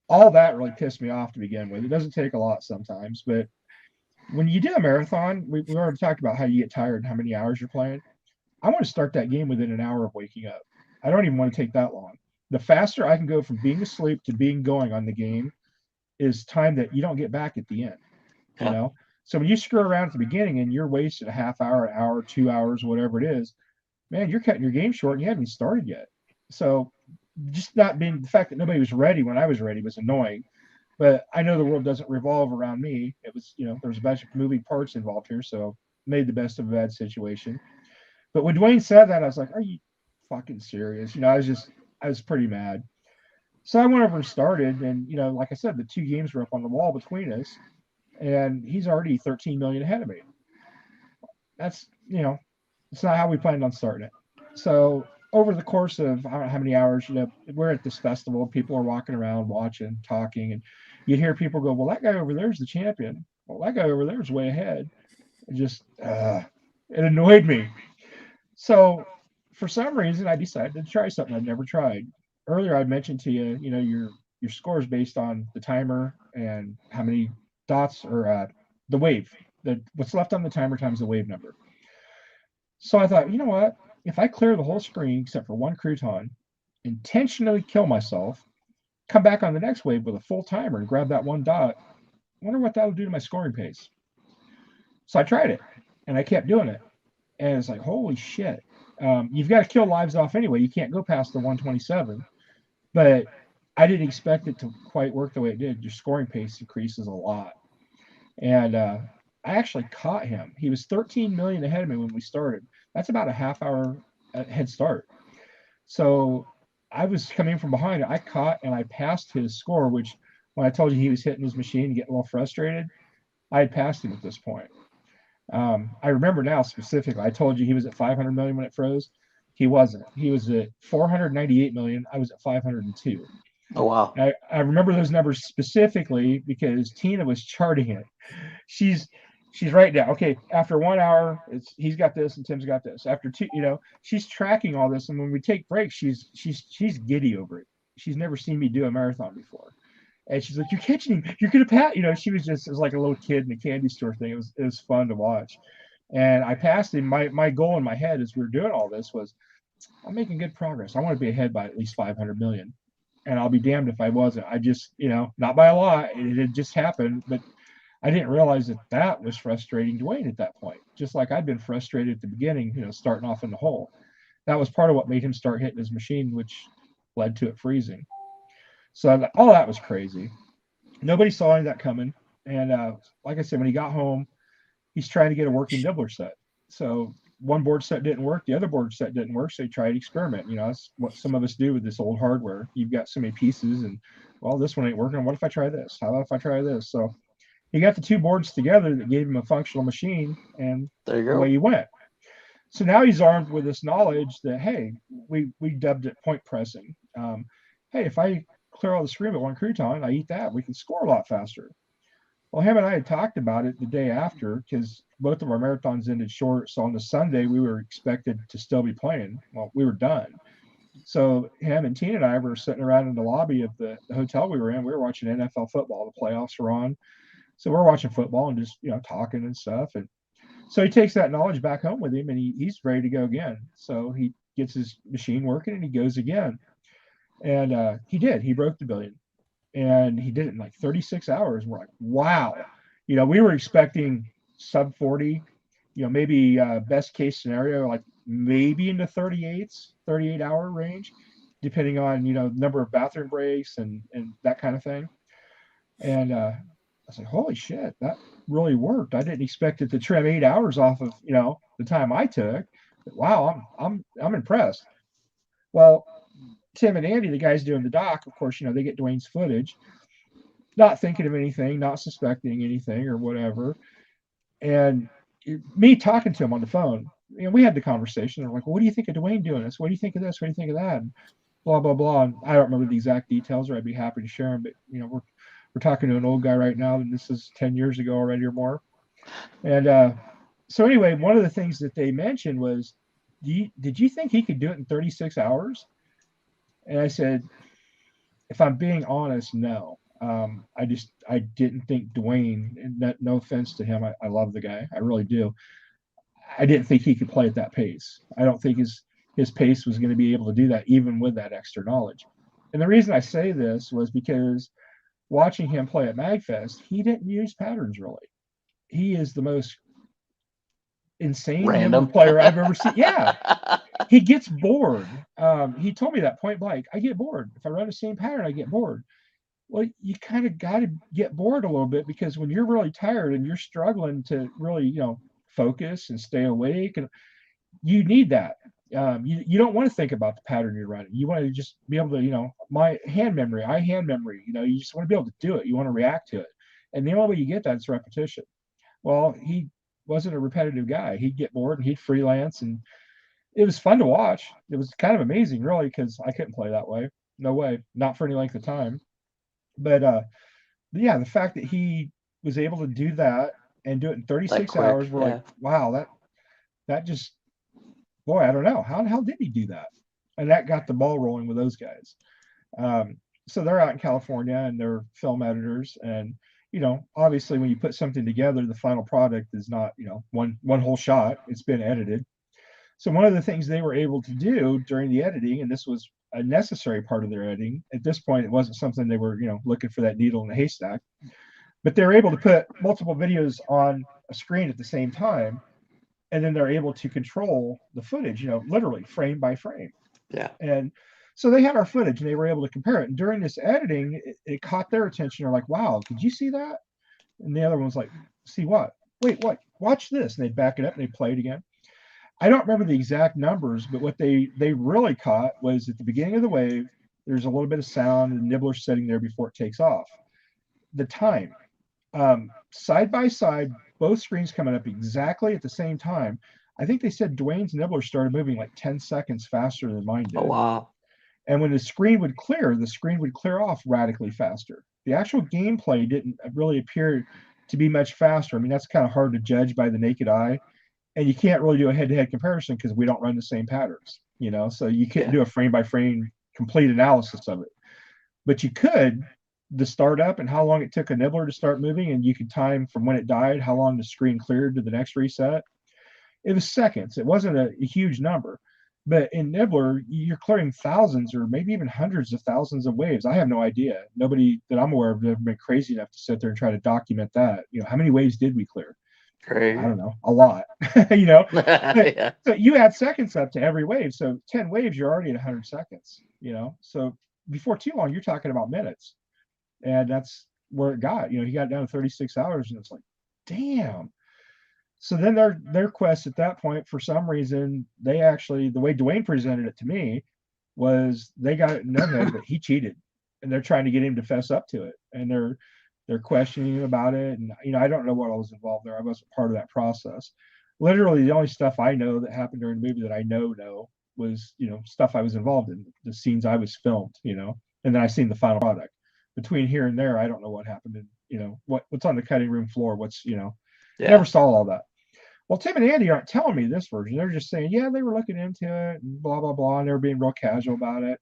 all that really pissed me off to begin with. It doesn't take a lot sometimes, but when you do a marathon, we already talked about how you get tired and how many hours you're playing. I want to start that game within an hour of waking up. I don't even want to take that long. The faster I can go from being asleep to being going on the game is time that you don't get back at the end. Yeah. So when you screw around at the beginning and you're wasted a half hour, an hour, 2 hours, whatever it is, man, you're cutting your game short and you haven't even started yet. So just not being, the fact that nobody was ready when I was ready was annoying. But I know the world doesn't revolve around me. It was, there's a bunch of moving parts involved here, so made the best of a bad situation. But when Dwayne said that, I was like, are you fucking serious? I was pretty mad. So I went over and started, and like I said, the 2 games were up on the wall between us, and he's already 13 million ahead of me. That's it's not how we planned on starting it. So over the course of I don't know how many hours, we're at this festival, people are walking around, watching, talking, and you'd hear people go, "Well, that guy over there is the champion. Well, that guy over there is way ahead." It just it annoyed me. So for some reason, I decided to try something I'd never tried. Earlier, I mentioned to you, your score is based on the timer and how many dots or the wave, what's left on the timer times the wave number. So I thought, you know what? If I clear the whole screen except for one crouton, intentionally kill myself, come back on the next wave with a full timer and grab that one dot, I wonder what that'll do to my scoring pace. So I tried it, and I kept doing it, and it's like, holy shit! You've got to kill lives off anyway. You can't go past the 127, but I didn't expect it to quite work the way it did. Your scoring pace increases a lot, and I actually caught him. He was 13 million ahead of me when we started. That's about a half hour head start. So I was coming from behind. I caught and I passed his score, which when I told you he was hitting his machine and getting a little frustrated, I had passed him at this point. I remember now specifically. I told you he was at 500 million when it froze. He wasn't. He was at 498 million. I was at 502. Oh wow! I remember those numbers specifically because Tina was charting it. She's right now. Okay, after 1 hour, he's got this and Tim's got this. After 2, she's tracking all this, and when we take breaks, she's giddy over it. She's never seen me do a marathon before, and she's like, "You're catching him. You're gonna pat." She was just, it was like a little kid in a candy store thing. It was fun to watch, and I passed him. My goal in my head as we were doing all this was, I'm making good progress. I want to be ahead by at least 500 million. And I'll be damned if I wasn't. I just, not by a lot. It had just happened, but I didn't realize that was frustrating Dwayne at that point. Just like I'd been frustrated at the beginning, starting off in the hole. That was part of what made him start hitting his machine, which led to it freezing. So all that was crazy. Nobody saw any of that coming. And like I said, when he got home, he's trying to get a working nibbler set. So one board set didn't work, the other board set didn't work, so he tried to experiment. That's what some of us do with this old hardware. You've got so many pieces, and well, this one ain't working. What if I try this? How about if I try this? So he got the 2 boards together that gave him a functional machine, and there you go. Away he went. So now he's armed with this knowledge that, hey, we dubbed it point pressing. Hey, if I clear all the screen with one crouton, I eat that, we can score a lot faster. Well, him and I had talked about it the day after because both of our marathons ended short. So on the Sunday, we were expected to still be playing. Well, we were done. So him and Tina and I were sitting around in the lobby of the hotel we were in. We were watching NFL football. The playoffs were on. So we're watching football and just, talking and stuff. And so he takes that knowledge back home with him, and he's ready to go again. So he gets his machine working and he goes again. And he did. He broke the billion. And he did it in like 36 hours. We're like, wow. We were expecting sub 40, maybe best case scenario, like maybe in the 38-hour range, depending on, number of bathroom breaks and that kind of thing. And I was like, holy shit, that really worked. I didn't expect it to trim 8 hours off of, the time I took. But wow, I'm impressed. Well, Tim and Andy, the guys doing the doc, of course, they get Dwayne's footage, not thinking of anything, not suspecting anything or whatever. And me talking to him on the phone, we had the conversation. They're like, well, what do you think of Dwayne doing this? What do you think of this? What do you think of that? And blah, blah, blah. And I don't remember the exact details, or I'd be happy to share them. But, we're talking to an old guy right now, and this is 10 years ago already or more. And so anyway, one of the things that they mentioned was, did you think he could do it in 36 hours? And I said, if I'm being honest, no. I didn't think Dwayne, and no offense to him, I love the guy, I really do. I didn't think he could play at that pace. I don't think his pace was going to be able to do that, even with that extra knowledge. And the reason I say this was because watching him play at MagFest, he didn't use patterns really. He is the most insane random player I've ever seen. Yeah. He gets bored. He told me that point blank. I get bored. If I run the same pattern, I get bored. Well, you kind of got to get bored a little bit, because when you're really tired and you're struggling to really, focus and stay awake, and you need that. You don't want to think about the pattern you're running. You want to just be able to, eye hand memory, you just want to be able to do it. You want to react to it. And the only way you get that is repetition. Well, he wasn't a repetitive guy. He'd get bored and he'd freelance, and it was fun to watch. It was kind of amazing, really, because I couldn't play that way. No way, not for any length of time. But yeah, the fact that he was able to do that and do it in 36 hours, we're like, wow, that just, boy, I don't know. How the hell did he do that? And that got the ball rolling with those guys. So they're out in California and they're film editors. And, obviously when you put something together, the final product is not, one whole shot. It's been edited. So one of the things they were able to do during the editing, and this was a necessary part of their editing, at this point, it wasn't something they were, looking for that needle in the haystack, but they're able to put multiple videos on a screen at the same time. And then they're able to control the footage, literally frame by frame. Yeah. And so they had our footage and they were able to compare it. And during this editing, it caught their attention. They're like, wow, did you see that? And the other one was like, see what? Wait, what? Watch this. And they'd back it up and they'd play it again. I don't remember the exact numbers, but what they really caught was at the beginning of the wave, there's a little bit of sound and nibbler sitting there before it takes off. The time, side by side, both screens coming up exactly at the same time. I think they said Dwayne's nibbler started moving like 10 seconds faster than mine did. Oh, wow. And when the screen would clear off radically faster. The actual gameplay didn't really appear to be much faster. I mean, that's kind of hard to judge by the naked eye. And you can't really do a head-to-head comparison because we don't run the same patterns, so you can't do a frame-by-frame complete analysis of it. But you could, the startup and how long it took a nibbler to start moving, and you could time from when it died, how long the screen cleared to the next reset. It was seconds. It wasn't a huge number. But in nibbler, you're clearing thousands or maybe even hundreds of thousands of waves. I have no idea. Nobody that I'm aware of has ever been crazy enough to sit there and try to document that. How many waves did we clear? Great. I don't know, a lot, Yeah. So you add seconds up to every wave. So 10 waves, you're already at 100 seconds, so before too long, you're talking about minutes. And that's where it got, he got down to 36 hours and it's like, damn. So then their quest at that point, for some reason, they actually, the way Dwayne presented it to me was they got it in their head that he cheated and they're trying to get him to fess up to it. And they're questioning him about it. And, I don't know what all was involved there. I wasn't part of that process. Literally, the only stuff I know that happened during the movie that I know was, stuff I was involved in, the scenes I was filmed, and then I seen the final product. Between here and there, I don't know what happened. And, what's on the cutting room floor, never saw all that. Well, Tim and Andy aren't telling me this version. They're just saying, yeah, they were looking into it and blah, blah, blah. And they were being real casual about it.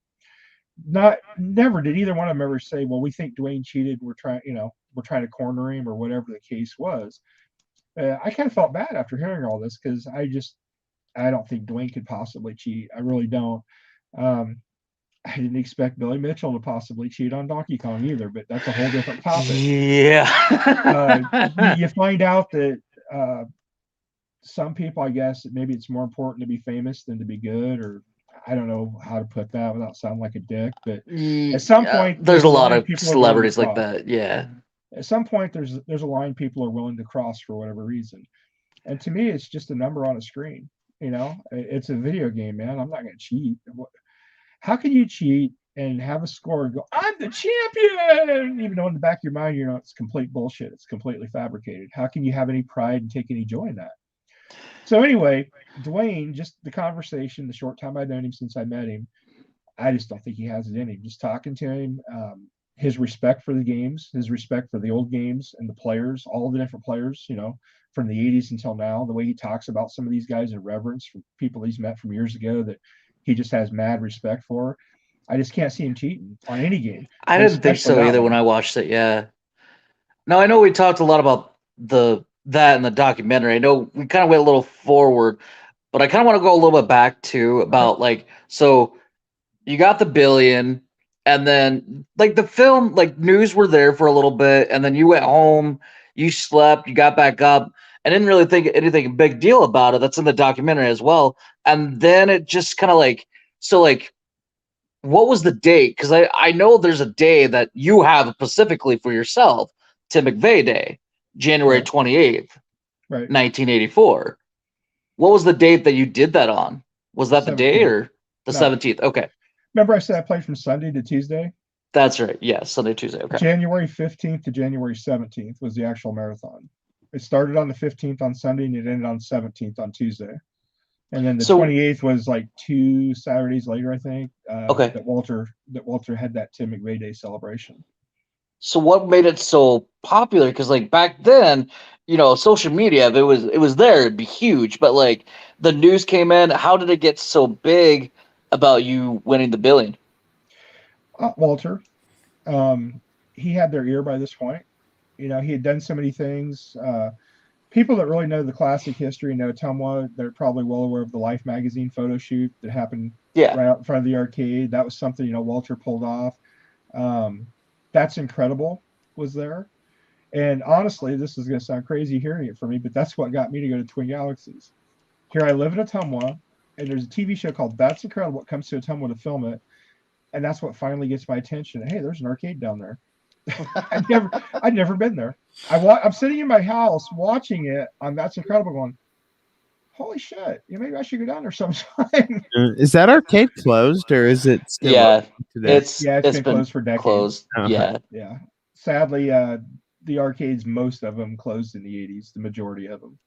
Never did either one of them ever say, well, we think Dwayne cheated. We're trying to corner him or whatever the case was. I kind of felt bad after hearing all this because I don't think Dwayne could possibly cheat. I really don't. I didn't expect Billy Mitchell to possibly cheat on Donkey Kong either, but that's a whole different topic. Yeah. You find out that some people, I guess, maybe it's more important to be famous than to be good, or I don't know how to put that without sounding like a dick, but at some point there's a lot of celebrities like that. Yeah. At some point there's a line people are willing to cross for whatever reason. And to me, it's just a number on a screen. It's a video game, man. I'm not going to cheat. How can you cheat and have a score and go, I'm the champion, even though in the back of your mind, it's complete bullshit. It's completely fabricated. How can you have any pride and take any joy in that? So anyway, Dwayne, just the conversation, the short time I've known him since I met him, I just don't think he has it in him. Just talking to him, his respect for the games, his respect for the old games and the players, all the different players, from the 80s until now, the way he talks about some of these guys in reverence for people he's met from years ago that he just has mad respect for. I just can't see him cheating on any game. I didn't think so either when I watched it. Yeah. Now, I know we talked a lot about that in the documentary. I know we kind of went a little forward, but I kind of want to go a little bit back to about so you got the billion and then the film, news were there for a little bit. And then you went home, you slept, you got back up and didn't really think anything big deal about it. That's in the documentary as well. And then it just kind of what was the date? Because I know there's a day that you have specifically for yourself, Tim McVeigh Day, January 28th, 1984. What was the date that you did that on? Was that the day or the No. 17th? Okay. Remember I said I played from Sunday to Tuesday? That's right. Yeah, Sunday, Tuesday. Okay. January 15th to January 17th was the actual marathon. It started on the 15th on Sunday and it ended on 17th on Tuesday. And then the 28th was like 2 Saturdays later, I think. Okay. That Walter had that Tim McVeigh Day celebration. So what made it so popular? Because like back then, social media, if it was there, it'd be huge. But like the news came in, how did it get so big about you winning the billion? Walter, he had their ear by this point. He had done so many things. People that really know the classic history know Tumwa. They're probably well aware of the Life magazine photo shoot that happened right out in front of the arcade. That was something Walter pulled off. That's Incredible was there. And honestly, this is going to sound crazy hearing it for me, but that's what got me to go to Twin Galaxies. Here I live in Ottumwa, and there's a TV show called That's Incredible. It comes to Ottumwa to film it, and that's what finally gets my attention. Hey, there's an arcade down there. I'd never been there. I'm sitting in my house watching it on That's Incredible, going, holy shit! Maybe I should go down there sometime. Is that arcade closed or is it still open today? It's been closed for decades. Closed. Yeah. Sadly, the arcades, most of them closed in the 80s. The majority of them.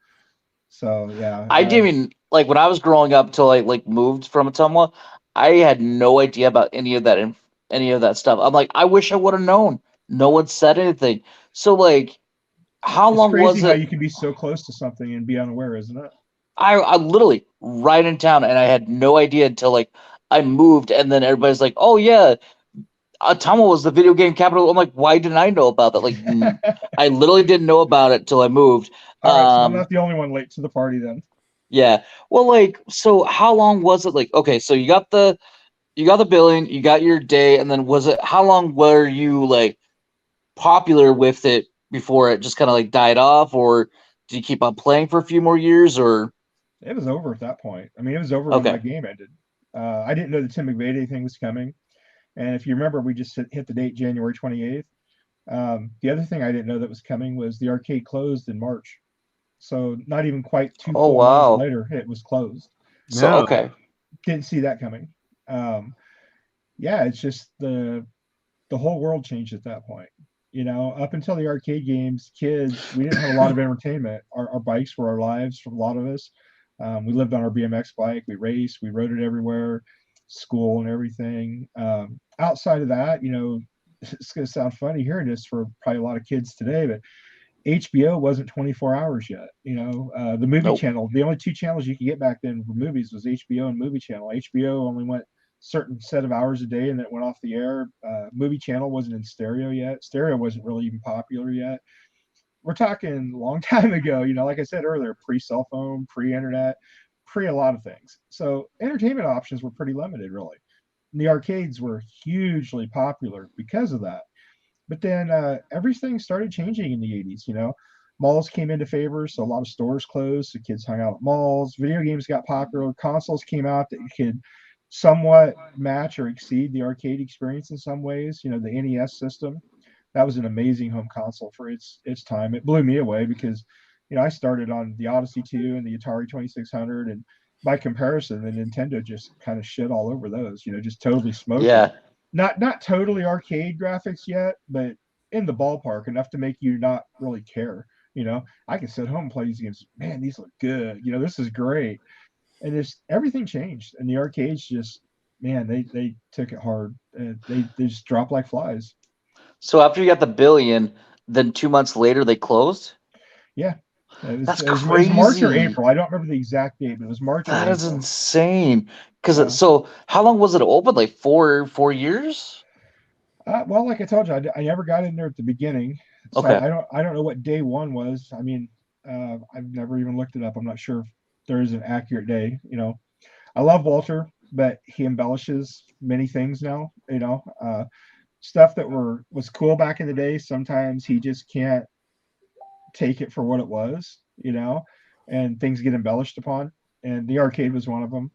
So yeah. I didn't even like when I was growing up till I like moved from Ottumwa. I had no idea about any of that stuff. I'm like, I wish I would have known. No one said anything. So like, how long was it? How you can be so close to something and be unaware, isn't it? I literally right in town, and I had no idea until like I moved, and then everybody's like, "Oh yeah, Ottumwa was the video game capital." I'm like, "Why didn't I know about that?" Like, I literally didn't know about it till I moved. All right, so I'm not the only one late to the party then. Yeah. Well, like, so how long was it? Like, okay, so you got the billion, you got your day, and then how long were you like popular with it before it just kind of like died off, or did you keep on playing for a few more years, or? It was over at that point. I mean, it was over when my game ended. I didn't know the Tim McVeigh Day thing was coming. And if you remember, we just hit the date January 28th. The other thing I didn't know that was coming was the arcade closed in March. So not even quite 2 full months later, it was closed. So, Didn't see that coming. It's just the whole world changed at that point. Up until the arcade games, kids, we didn't have a lot of entertainment. Our bikes were our lives for a lot of us. We lived on our BMX bike. We raced. We rode it everywhere, school and everything. Outside of that, it's going to sound funny hearing this for probably a lot of kids today, but HBO wasn't 24 hours yet. The movie channel, the only 2 channels you could get back then for movies was HBO and Movie Channel. HBO only went certain set of hours a day and then it went off the air. Movie Channel wasn't in stereo yet. Stereo wasn't really even popular yet. We're talking a long time ago, like I said earlier, pre-cell phone, pre-internet, pre a lot of things. So entertainment options were pretty limited, really. And the arcades were hugely popular because of that. But then everything started changing in the 80s, Malls came into favor, so a lot of stores closed, so kids hung out at malls. Video games got popular. Consoles came out that you could somewhat match or exceed the arcade experience in some ways. The NES system. That was an amazing home console for its time. It blew me away because, I started on the Odyssey 2 and the Atari 2600, and by comparison, the Nintendo just kind of shit all over those. Just totally smoked it. Not totally arcade graphics yet, but in the ballpark enough to make you not really care. I can sit home and play these games. Man, these look good. This is great. And everything changed, and the arcades just, man, they took it hard. They just dropped like flies. So after you got the billion, then 2 months later they closed? Yeah. That's crazy. It was March or April. I don't remember the exact date, but it was March or April. That is insane. So how long was it open? Like four years? Well, like I told you, I never got in there at the beginning. So I don't know what day one was. I mean, I've never even looked it up. I'm not sure if there is an accurate day. I love Walter, but he embellishes many things now. Stuff that was cool back in the day, sometimes he just can't take it for what it was, and things get embellished upon. And the arcade was one of them.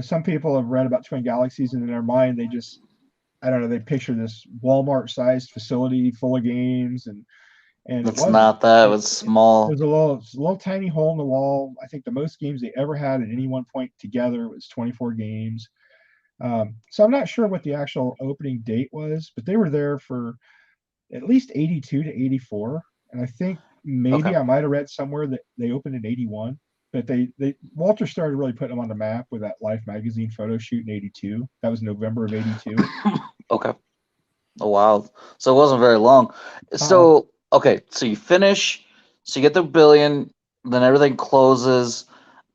Some people have read about Twin Galaxies, and in their mind, they just, I don't know, they picture this Walmart-sized facility full of games, and And it's not that. It was It small. was a little tiny hole in the wall. I think the most games they ever had at any one point together was 24 games. So I'm not sure what the actual opening date was, but they were there for at least 82 to 84. And I think maybe I might have read somewhere that they opened in 81. But Walter started really putting them on the map with that Life magazine photo shoot in 82. That was November of 82. Okay. Oh wow. So it wasn't very long. So okay, so you finish, so you get the billion, then everything closes.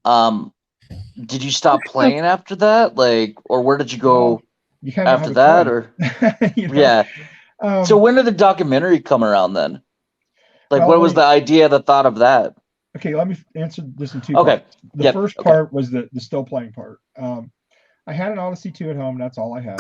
Did you stop playing after that? Like, or where did you go you kind of after that? Or yeah. So when did the documentary come around then? Like, what was the idea, the thought of that? Okay, let me answer this in two parts. The first part was the still playing part. I had an Odyssey 2 at home. That's all I had.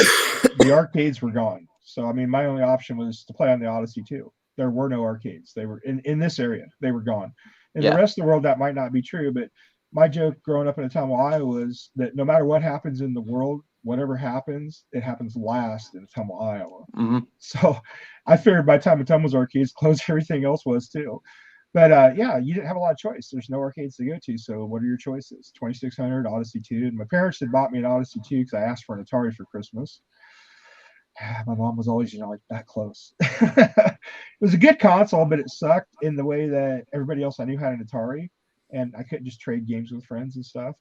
The arcades were gone. So, I mean, my only option was to play on the Odyssey 2. There were no arcades. They were in this area. They were gone. In the rest of the world, that might not be true. But my joke growing up in a town of Iowa was that no matter what happens in the world, whatever happens, it happens last in Tumble, Iowa. Mm-hmm. So I figured by the time Tumble's arcades closed, everything else was too. But yeah, you didn't have a lot of choice. There's no arcades to go to. So what are your choices? 2600, Odyssey 2. And my parents had bought me an Odyssey 2 because I asked for an Atari for Christmas. My mom was always, like that close. It was a good console, but it sucked in the way that everybody else I knew had an Atari, and I couldn't just trade games with friends and stuff.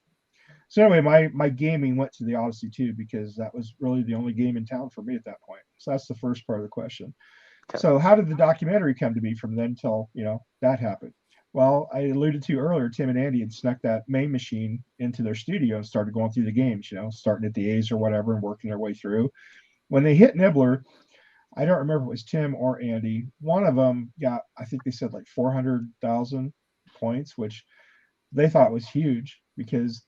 So anyway, my gaming went to the Odyssey 2 because that was really the only game in town for me at that point. So that's the first part of the question. Okay. So how did the documentary come to be from then till, that happened? Well, I alluded to earlier, Tim and Andy had snuck that main machine into their studio and started going through the games, starting at the A's or whatever and working their way through. When they hit Nibbler, I don't remember if it was Tim or Andy. One of them got, I think they said like 400,000 points, which they thought was huge because,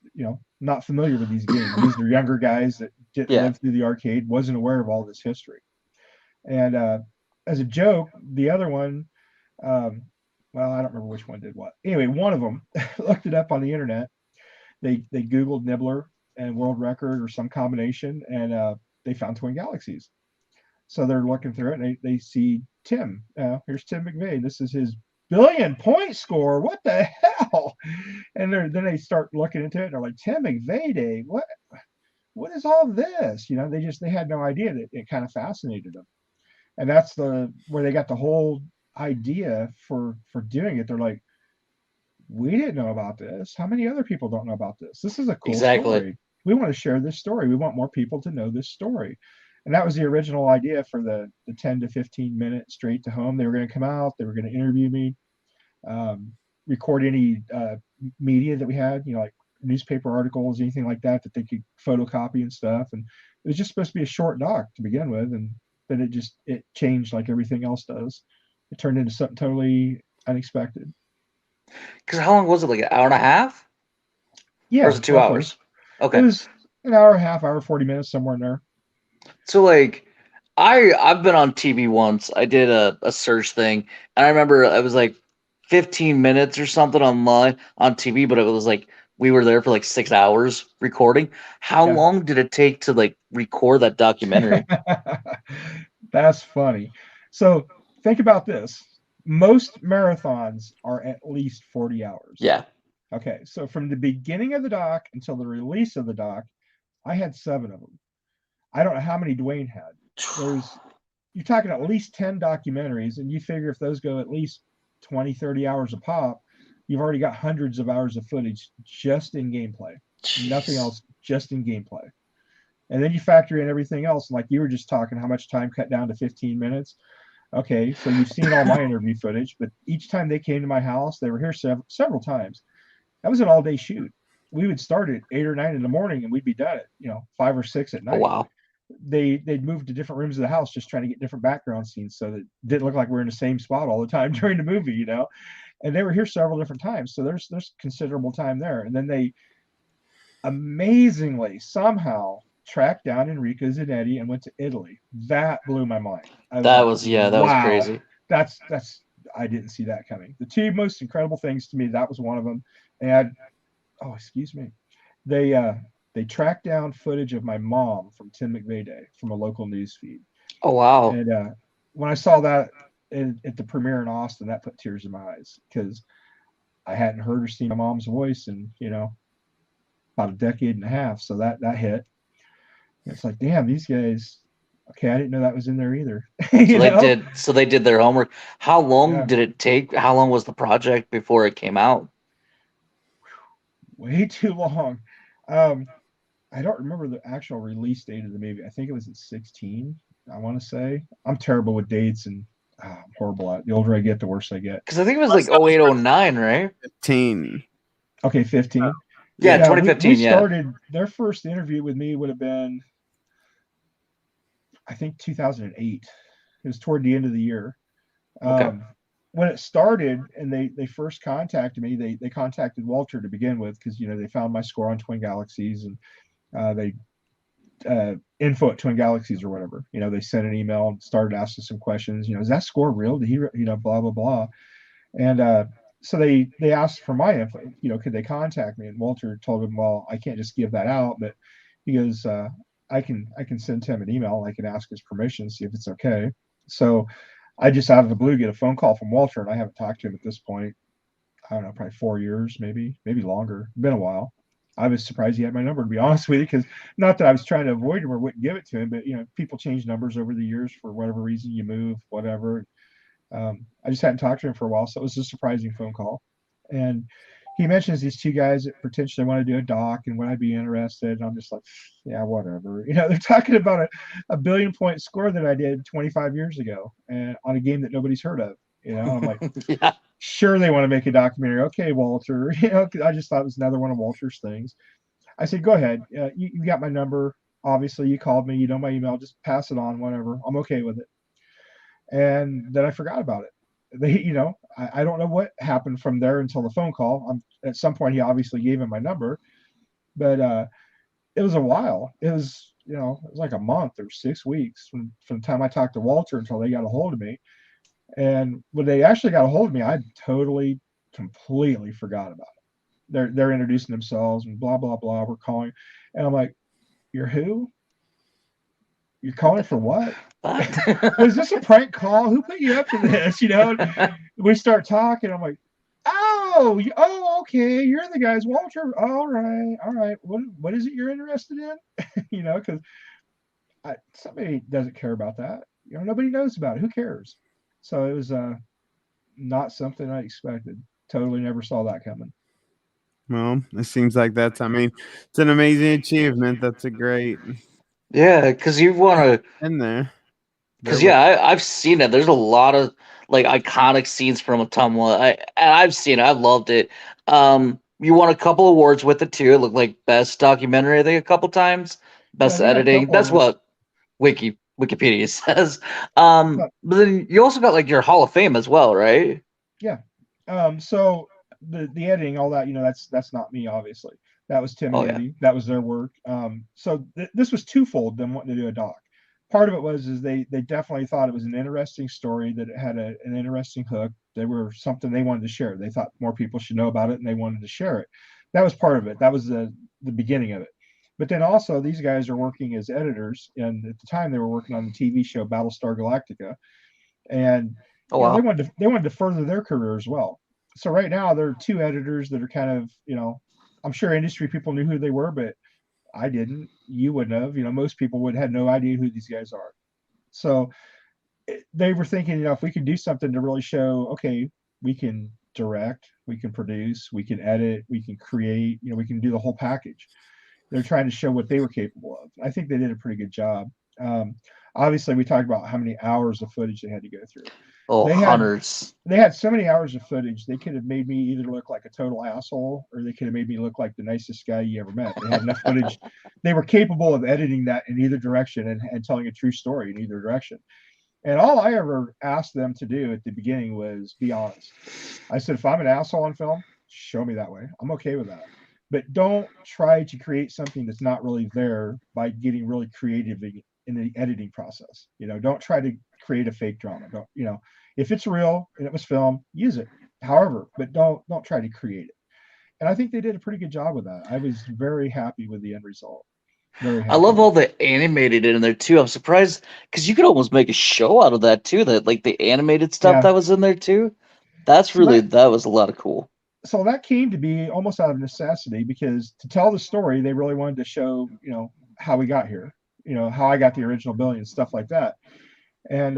not familiar with these games. These are younger guys that didn't live through the arcade, wasn't aware of all this history. And as a joke, the other one, well, I don't remember which one did what. Anyway, one of them looked it up on the internet. They Googled Nibbler and world record or some combination, and they found Twin Galaxies. So they're looking through it, and they see Tim. Here's Tim McVeigh. This is his billion-point score. What the hell? And then they start looking into it, and they're like, Tim McVeigh Day? What is all this? They had no idea that it kind of fascinated them. And that's where they got the whole idea for doing it. They're like, we didn't know about this. How many other people don't know about this? This is a cool story. We want to share this story. We want more people to know this story. And that was the original idea for the 10 to 15 minute straight to home. They were going to come out. They were going to interview me, record any media that we had, like newspaper articles, anything like that they could photocopy and stuff. And it was just supposed to be a short doc to begin with. And then it changed like everything else does. It turned into something totally unexpected. Because how long was it? Like an hour and a half? Yeah. Or was it 2 hours? Okay. It was an hour and a half, hour, 40 minutes, somewhere in there. So like I've been on TV once. I did a search thing, and I remember it was like 15 minutes or something online on TV, but it was like we were there for like 6 hours recording. How long did it take to like record that documentary? That's funny. So think about this. Most marathons are at least 40 hours. Yeah. Okay. So from the beginning of the doc until the release of the doc, I had 7 of them. I don't know how many Dwayne had. You're talking at least 10 documentaries, and you figure if those go at least 20, 30 hours a pop, you've already got hundreds of hours of footage just in gameplay. Jeez. Nothing else, just in gameplay. And then you factor in everything else, like you were just talking, how much time cut down to 15 minutes. Okay, so you've seen all my interview footage, but each time they came to my house, they were here several times. That was an all-day shoot. We would start at 8 or 9 in the morning, and we'd be done at 5 or 6 at night. Oh, wow. They'd move to different rooms of the house, just trying to get different background scenes, so that it didn't look like we're in the same spot all the time during the movie, And they were here several different times, so there's considerable time there. And then they amazingly somehow tracked down Enrico Zanetti and went to Italy. That blew my mind. That was crazy. That's I didn't see that coming. The 2 most incredible things to me, that was one of them. And they tracked down footage of my mom from Tim McVeigh Day from a local news feed. Oh, wow. And when I saw that, at the premiere in Austin, that put tears in my eyes because I hadn't heard or seen my mom's voice in, about a decade and a half. So that hit. And it's like, damn, these guys. Okay, I didn't know that was in there either. So they did their homework. How long did it take? How long was the project before it came out? Way too long. I don't remember the actual release date of the movie. I think it was at 16. I want to say. I'm terrible with dates, and I'm horrible at it. The older I get, the worse I get. Because I think it was like 08, 09, right? 15. Okay, 15. Yeah, 2015. We started. Their first interview with me would have been, I think, 2008. It was toward the end of the year. Okay. When it started and they first contacted me, they contacted Walter to begin with because they found my score on Twin Galaxies, and they info at Twin Galaxies or whatever. They sent an email and started asking some questions. Is that score real? Did he, blah blah blah. And so they asked for my info. Could they contact me? And Walter told him, well, I can't just give that out, but he goes, I can send him an email. I can ask his permission, see if it's okay. So I just out of the blue get a phone call from Walter, and I haven't talked to him at this point. I don't know, probably 4 years, maybe longer. Been a while. I was surprised he had my number, to be honest with you, because not that I was trying to avoid him or wouldn't give it to him, but people change numbers over the years for whatever reason. You move, whatever. I just hadn't talked to him for a while, so it was a surprising phone call. And he mentions these two guys that potentially want to do a doc and would I be interested? And I'm just like, yeah, whatever. They're talking about a billion point score that I did 25 years ago and on a game that nobody's heard of. I'm like, yeah. Sure, they want to make a documentary. Okay, Walter. I just thought it was another one of Walter's things. I said, go ahead. You got my number. Obviously, you called me. You know my email. Just pass it on, whatever. I'm okay with it. And then I forgot about it. I don't know what happened from there until the phone call. At some point, he obviously gave him my number, but it was a while. It was like a month or 6 weeks from the time I talked to Walter until they got a hold of me. And when they actually got a hold of me, I totally, completely forgot about it. They're introducing themselves and blah blah blah. We're calling, and I'm like, "You're who? You're calling for what? Was this a prank call? Who put you up to this?" We start talking. I'm like, "Oh, okay. You're the guys, Walter. All right. What is it you're interested in?" Because somebody doesn't care about that. Nobody knows about it. Who cares? So it was not something I expected. Totally never saw that coming. Well, it seems like it's an amazing achievement. That's a great. Yeah, because you want to. In there. Because I've seen it. There's a lot of like iconic scenes from Autumnal. I've seen it. I've loved it. You won a couple awards with it too. It looked like best documentary, I think, a couple times. Best editing. That's what Wikipedia says. But then you also got like your Hall of Fame as well, right? Yeah. So the editing, all that, that's not me, obviously. That was Tim and Andy. That was their work. So this was twofold them wanting to do a doc. Part of it was they definitely thought it was an interesting story, that it had an interesting hook. They were something they wanted to share. They thought more people should know about it, and they wanted to share it. That was part of it. That was the beginning of it. But then also these guys are working as editors, and at the time they were working on the TV show Battlestar Galactica, and they wanted to further their career as well. So right now there are two editors that are kind of, I'm sure industry people knew who they were, but I didn't. You wouldn't have. Most people would have no idea who these guys are. So they were thinking, if we can do something to really show, okay, we can direct, we can produce, we can edit, we can create, we can do the whole package. They're trying to show what they were capable of. I think they did a pretty good job. Obviously, we talked about how many hours of footage they had to go through. Oh, hundreds. They had so many hours of footage. They could have made me either look like a total asshole, or they could have made me look like the nicest guy you ever met. They had enough footage. They were capable of editing that in either direction and telling a true story in either direction. And all I ever asked them to do at the beginning was be honest. I said, if I'm an asshole on film, show me that way. I'm okay with that. But don't try to create something that's not really there by getting really creative in the editing process. Don't try to create a fake drama. Don't, if it's real and it was filmed, use it. However, but don't try to create it. And I think they did a pretty good job with that. I was very happy with the end result. Very happy. I love all the animated in there too. I'm surprised because you could almost make a show out of that too. That like the animated stuff that was in there too. That's really that was a lot of cool. So that came to be almost out of necessity because to tell the story, they really wanted to show, how we got here, how I got the original building and stuff like that. And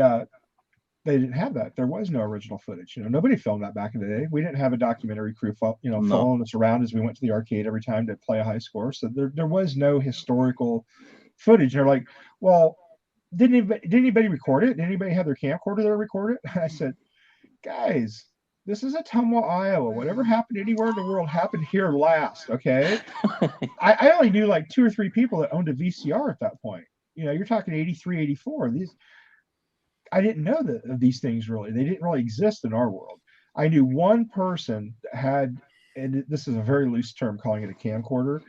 they didn't have that. There was no original footage. Nobody filmed that back in the day. We didn't have a documentary crew, following us around as we went to the arcade every time to play a high score. So there was no historical footage. And they're like, well, did anybody record it? Did anybody have their camcorder there record it? And I said, guys, this is Ottumwa, Iowa. Whatever happened anywhere in the world happened here last. Okay. I only knew like 2 or 3 people that owned a VCR at that point. You're talking 83, 84. I didn't know of these things really. They didn't really exist in our world. I knew one person that had, and this is a very loose term, calling it a camcorder.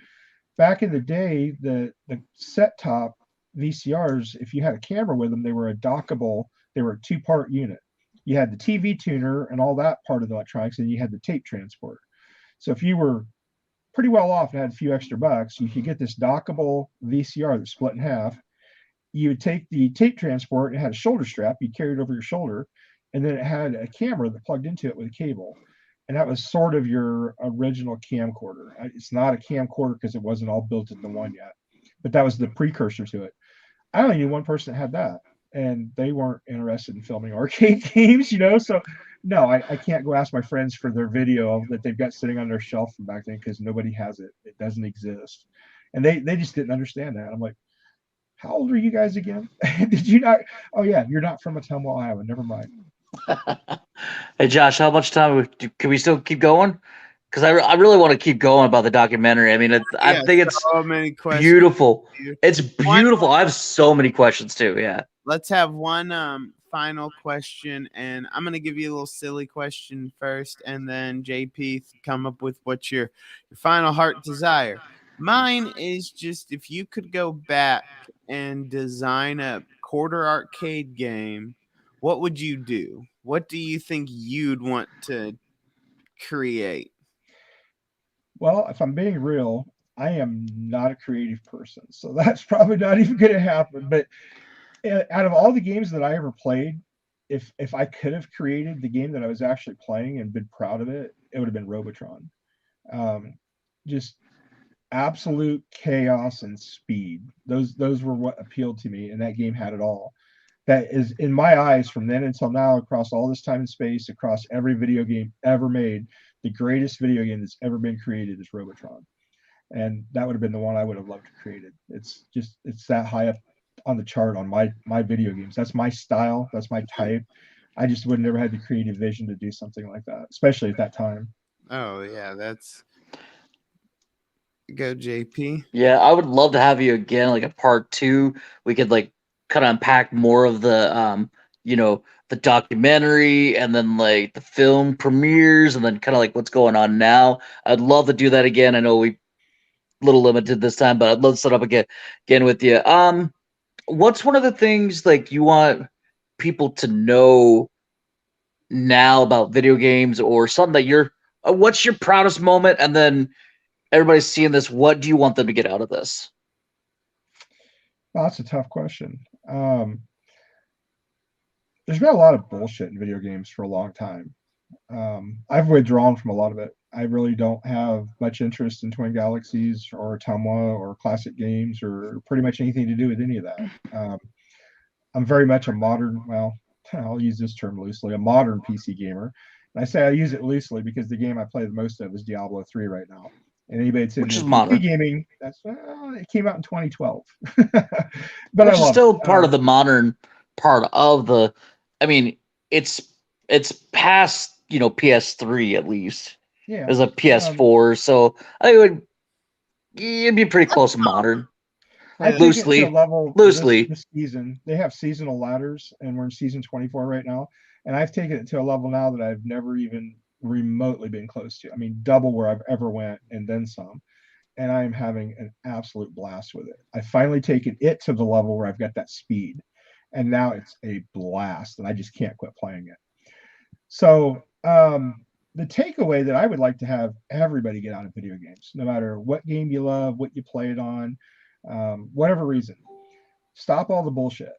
Back in the day, the set-top VCRs, if you had a camera with them, they were a dockable. They were a 2-part unit. You had the TV tuner and all that part of the electronics, and you had the tape transporter. So if you were pretty well off and had a few extra bucks, you could get this dockable VCR that split in half. You would take the tape transport, it had a shoulder strap, you carry it over your shoulder, and then it had a camera that plugged into it with a cable. And that was sort of your original camcorder. It's not a camcorder because it wasn't all built into one yet, but that was the precursor to it. I only knew one person that had that, and they weren't interested in filming arcade games, so no, I can't go ask my friends for their video that they've got sitting on their shelf from back then because nobody has it. It doesn't exist. And they just didn't understand that. I'm like, how old are you guys again? Did you not? Oh yeah, you're not from Ottumwa, Iowa. Never mind. Hey Josh, how much time can we still keep going? Because I really want to keep going about the documentary. I mean, I think it's so many questions. Beautiful. It's beautiful. I have so many questions too. Yeah. Let's have one final question, and I'm gonna give you a little silly question first, and then JP come up with what's your final heart desire. Mine is just if you could go back and design a quarter arcade game, what would you do? What do you think you'd want to create? Well, if I'm being real, I am not a creative person, so that's probably not even going to happen. But out of all the games that I ever played, if I could have created the game that I was actually playing and been proud of it, it would have been Robotron. Just absolute chaos and speed. Those were what appealed to me, and that game had it all. That is, in my eyes, from then until now, across all this time and space, across every video game ever made, the greatest video game that's ever been created is Robotron. And that would have been the one I would have loved to create it. It's that high up on the chart on my video games. That's my style. That's my type. I just would never had the creative vision to do something like that, especially at that time. Oh yeah, that's go JP. Yeah, I would love to have you again, like a part 2. We could like kind of unpack more of the the documentary and then like the film premieres and then kind of like what's going on now. I'd love to do that again. I know we a little limited this time, but I'd love to set up again with you. What's one of the things like you want people to know now about video games, or something that you're what's your proudest moment, and then everybody's seeing this, what do you want them to get out of this? Well, that's a tough question. There's been a lot of bullshit in video games for a long time. I've withdrawn from a lot of it. I really don't have much interest in Twin Galaxies or Ottumwa or classic games or pretty much anything to do with any of that. I'm very much a modern, well, I'll use this term loosely, a modern PC gamer. And I say I use it loosely because the game I play the most of is Diablo 3 right now. And anybody that's Which is into modern PC gaming, that's it came out in 2012. But which is still part of the modern part of the. I mean, it's past PS3 at least. Yeah, as a PS4, so it'd be pretty close to modern. Loosely. This season, they have seasonal ladders, and we're in season 24 right now. And I've taken it to a level now that I've never even remotely been close to. I mean, double where I've ever went and then some. And I'm having an absolute blast with it. I've finally taken it to the level where I've got that speed. And now it's a blast, and I just can't quit playing it. So the takeaway that I would like to have everybody get out of video games, no matter what game you love, what you play it on, whatever reason. Stop all the bullshit.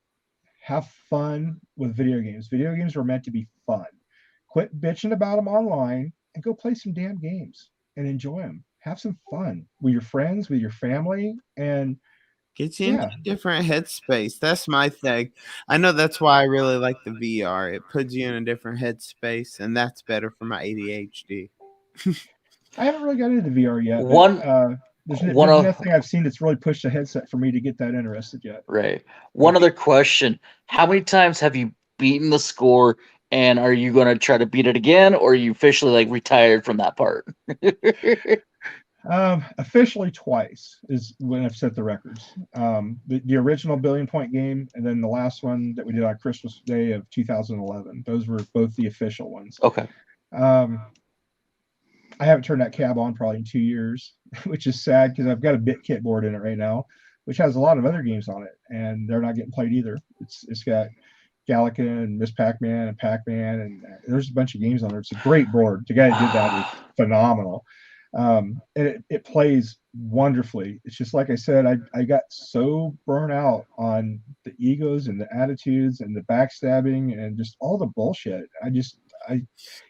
Have fun with video games. Video games are meant to be fun. Quit bitching about them online and go play some damn games and enjoy them. Have some fun with your friends, with your family, and gets you into a different headspace. That's my thing. I know that's why I really like the VR. It puts you in a different headspace, and that's better for my ADHD. I haven't really got into the VR yet. But, there's nothing I've seen that's really pushed the headset for me to get that interested yet. Right. One other question. How many times have you beaten the score, and are you going to try to beat it again, or are you officially like retired from that part? Officially twice is when I've set the records. The original billion point game, and then the last one that we did on Christmas Day of 2011. Those were both the official ones. Okay. I haven't turned that cab on probably in 2 years, which is sad because I've got a BitKit board in it right now, which has a lot of other games on it, and they're not getting played either. It's got Galaga and Miss Pac-Man and Pac-Man, and there's a bunch of games on there. It's a great board. The guy who did that is phenomenal. And it plays wonderfully. It's just like I said, I got so burnt out on the egos and the attitudes and the backstabbing and just all the bullshit.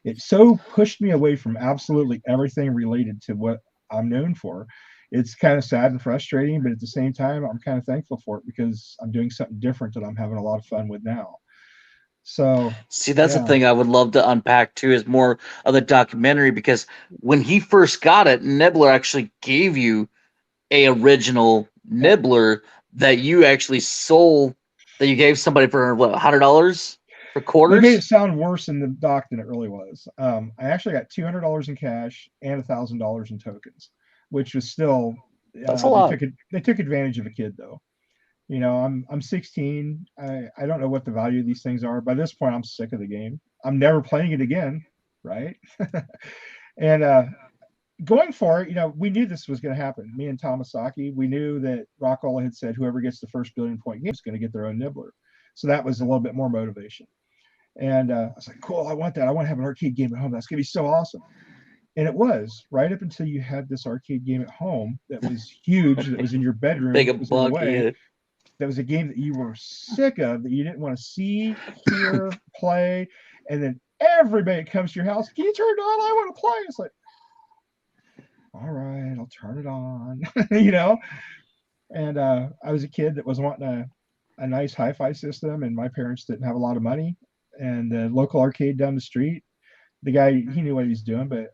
It so pushed me away from absolutely everything related to what I'm known for. It's kind of sad and frustrating, but at the same time, I'm kind of thankful for it because I'm doing something different that I'm having a lot of fun with now. So see, that's the thing I would love to unpack too, is more of the documentary, because when he first got it, Nibbler actually gave you a original Nibbler that you actually sold, that you gave somebody for what, $100 for quarters. They made it sound worse in the doc than it really was. I actually got $200 in cash and $1,000 in tokens, which was still that's a lot. They took advantage of a kid though. You know, I'm 16. I don't know what the value of these things are. By this point, I'm sick of the game. I'm never playing it again, right? And going for it, you know, we knew this was going to happen. Me and Tomasaki, we knew that Rockola had said whoever gets the first billion point game is going to get their own Nibbler. So that was a little bit more motivation. And I was like, cool, I want that. I want to have an arcade game at home. That's going to be so awesome. And it was right up until you had this arcade game at home that was huge, that was in your bedroom. Big a buck, yeah. That was a game that you were sick of, that you didn't want to see, hear, play. And then everybody comes to your house, can you turn it on? I want to play. It's like, all right, I'll turn it on, you know? And I was a kid that was wanting a nice hi-fi system, and my parents didn't have a lot of money. And the local arcade down the street, the guy, he knew what he was doing, but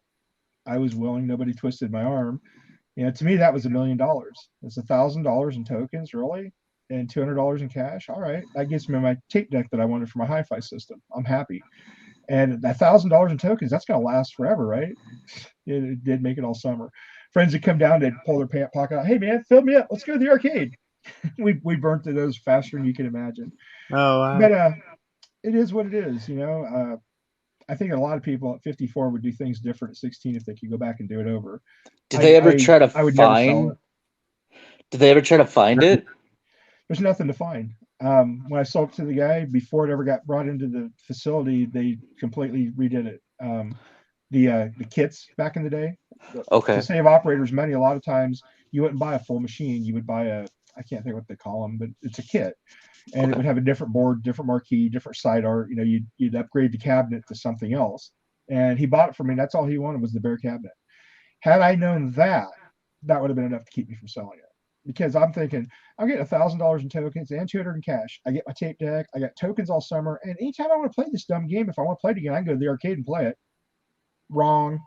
I was willing. Nobody twisted my arm. You know, to me, that was $1 million. It's $1,000 in tokens, really? And $200 in cash. All right, that gets me my tape deck that I wanted for my hi-fi system. I'm happy. And that $1,000 in tokens, that's going to last forever, right? It did make it all summer. Friends would come down, they'd pull their pant pocket out. Hey man, fill me up. Let's go to the arcade. we burnt through those faster than you can imagine. Oh wow. But it is what it is, you know. I think a lot of people at 54 would do things different at 16 if they could go back and do it over. Did they ever try to find? Did they ever try to find it? There's nothing to find. When I sold it to the guy, before it ever got brought into the facility, they completely redid it. The kits back in the day. Okay. To save operators money, a lot of times you wouldn't buy a full machine. You would buy I can't think what they call them, but it's a kit. And it would have a different board, different marquee, different side art. You know, you'd upgrade the cabinet to something else. And he bought it for me. And that's all he wanted was the bare cabinet. Had I known that, that would have been enough to keep me from selling it. Because I'm thinking, I'm getting $1,000 in tokens and $200 in cash. I get my tape deck. I got tokens all summer. And anytime I want to play this dumb game, if I want to play it again, I can go to the arcade and play it. Wrong.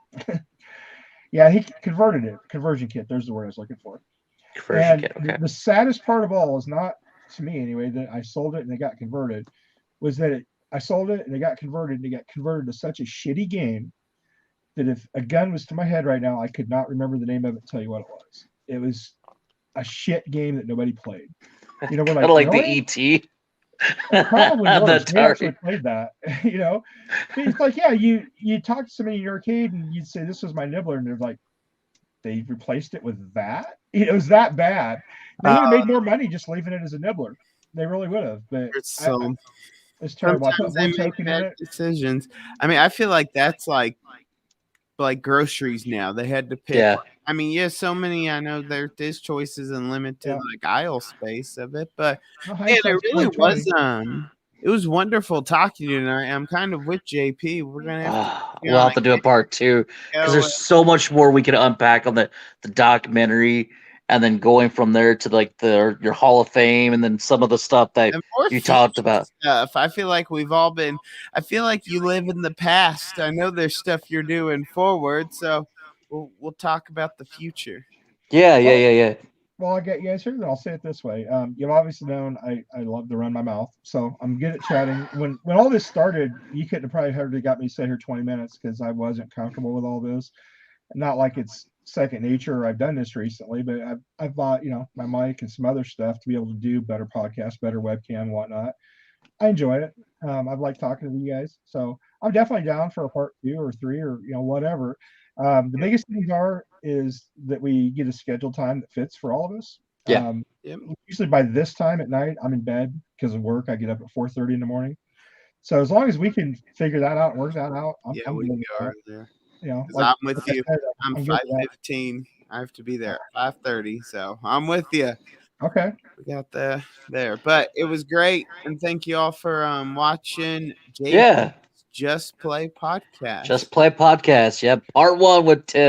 Yeah, he converted it. Conversion kit. There's the word I was looking for. Conversion kit. Okay. The saddest part of all is not, to me anyway, that I sold it and it got converted, was that I sold it and it got converted, and it got converted to such a shitty game that if a gun was to my head right now, I could not remember the name of it and tell you what it was. It was a shit game that nobody played. You know, we're like really? The ET. Probably worse. We actually played that. You know, it's like, yeah, you talk to somebody in your arcade and you'd say, "This was my Nibbler," and they're like, they replaced it with that. It was that bad. They would have made more money just leaving it as a Nibbler. They really would have. But it's terrible. Sometimes they make bad decisions. I mean, I feel like that's like like groceries now. They had to pick. Yeah. I mean, so many. I know there's choices and limited like aisle space of it, but man, it really was. It was wonderful talking to you tonight. I'm kind of with JP. We're gonna have to. We'll have to do a part 2 because there's so much more we can unpack on the documentary, and then going from there to like your Hall of Fame, and then some of the stuff that you talked about. Stuff. I feel like we've all been. I feel like you live in the past. I know there's stuff you're doing forward, so we'll talk about the future. Yeah. Well, I get you guys here, then I'll say it this way. You've obviously known I love to run my mouth, so I'm good at chatting. When all this started, you couldn't have probably hardly got me to sit here 20 minutes because I wasn't comfortable with all this. Not like it's second nature. I've done this recently, but I've bought my mic and some other stuff to be able to do better podcasts, better webcam, whatnot. I enjoy it. I've liked talking to you guys, so I'm definitely down for a part 2 or 3 or whatever. The biggest things is that we get a scheduled time that fits for all of us. Usually by this time at night, I'm in bed because of work. I get up at 4:30 in the morning. So as long as we can figure that out and work that out, I'm we are there. Like, I'm with you. I'm 5:15. I have to be there at 5:30, so I'm with you. Okay. We got there. But it was great, and thank you all for watching Yeah. Just Play Podcast. Just Play Podcast. Yep. Part 1 with Tim.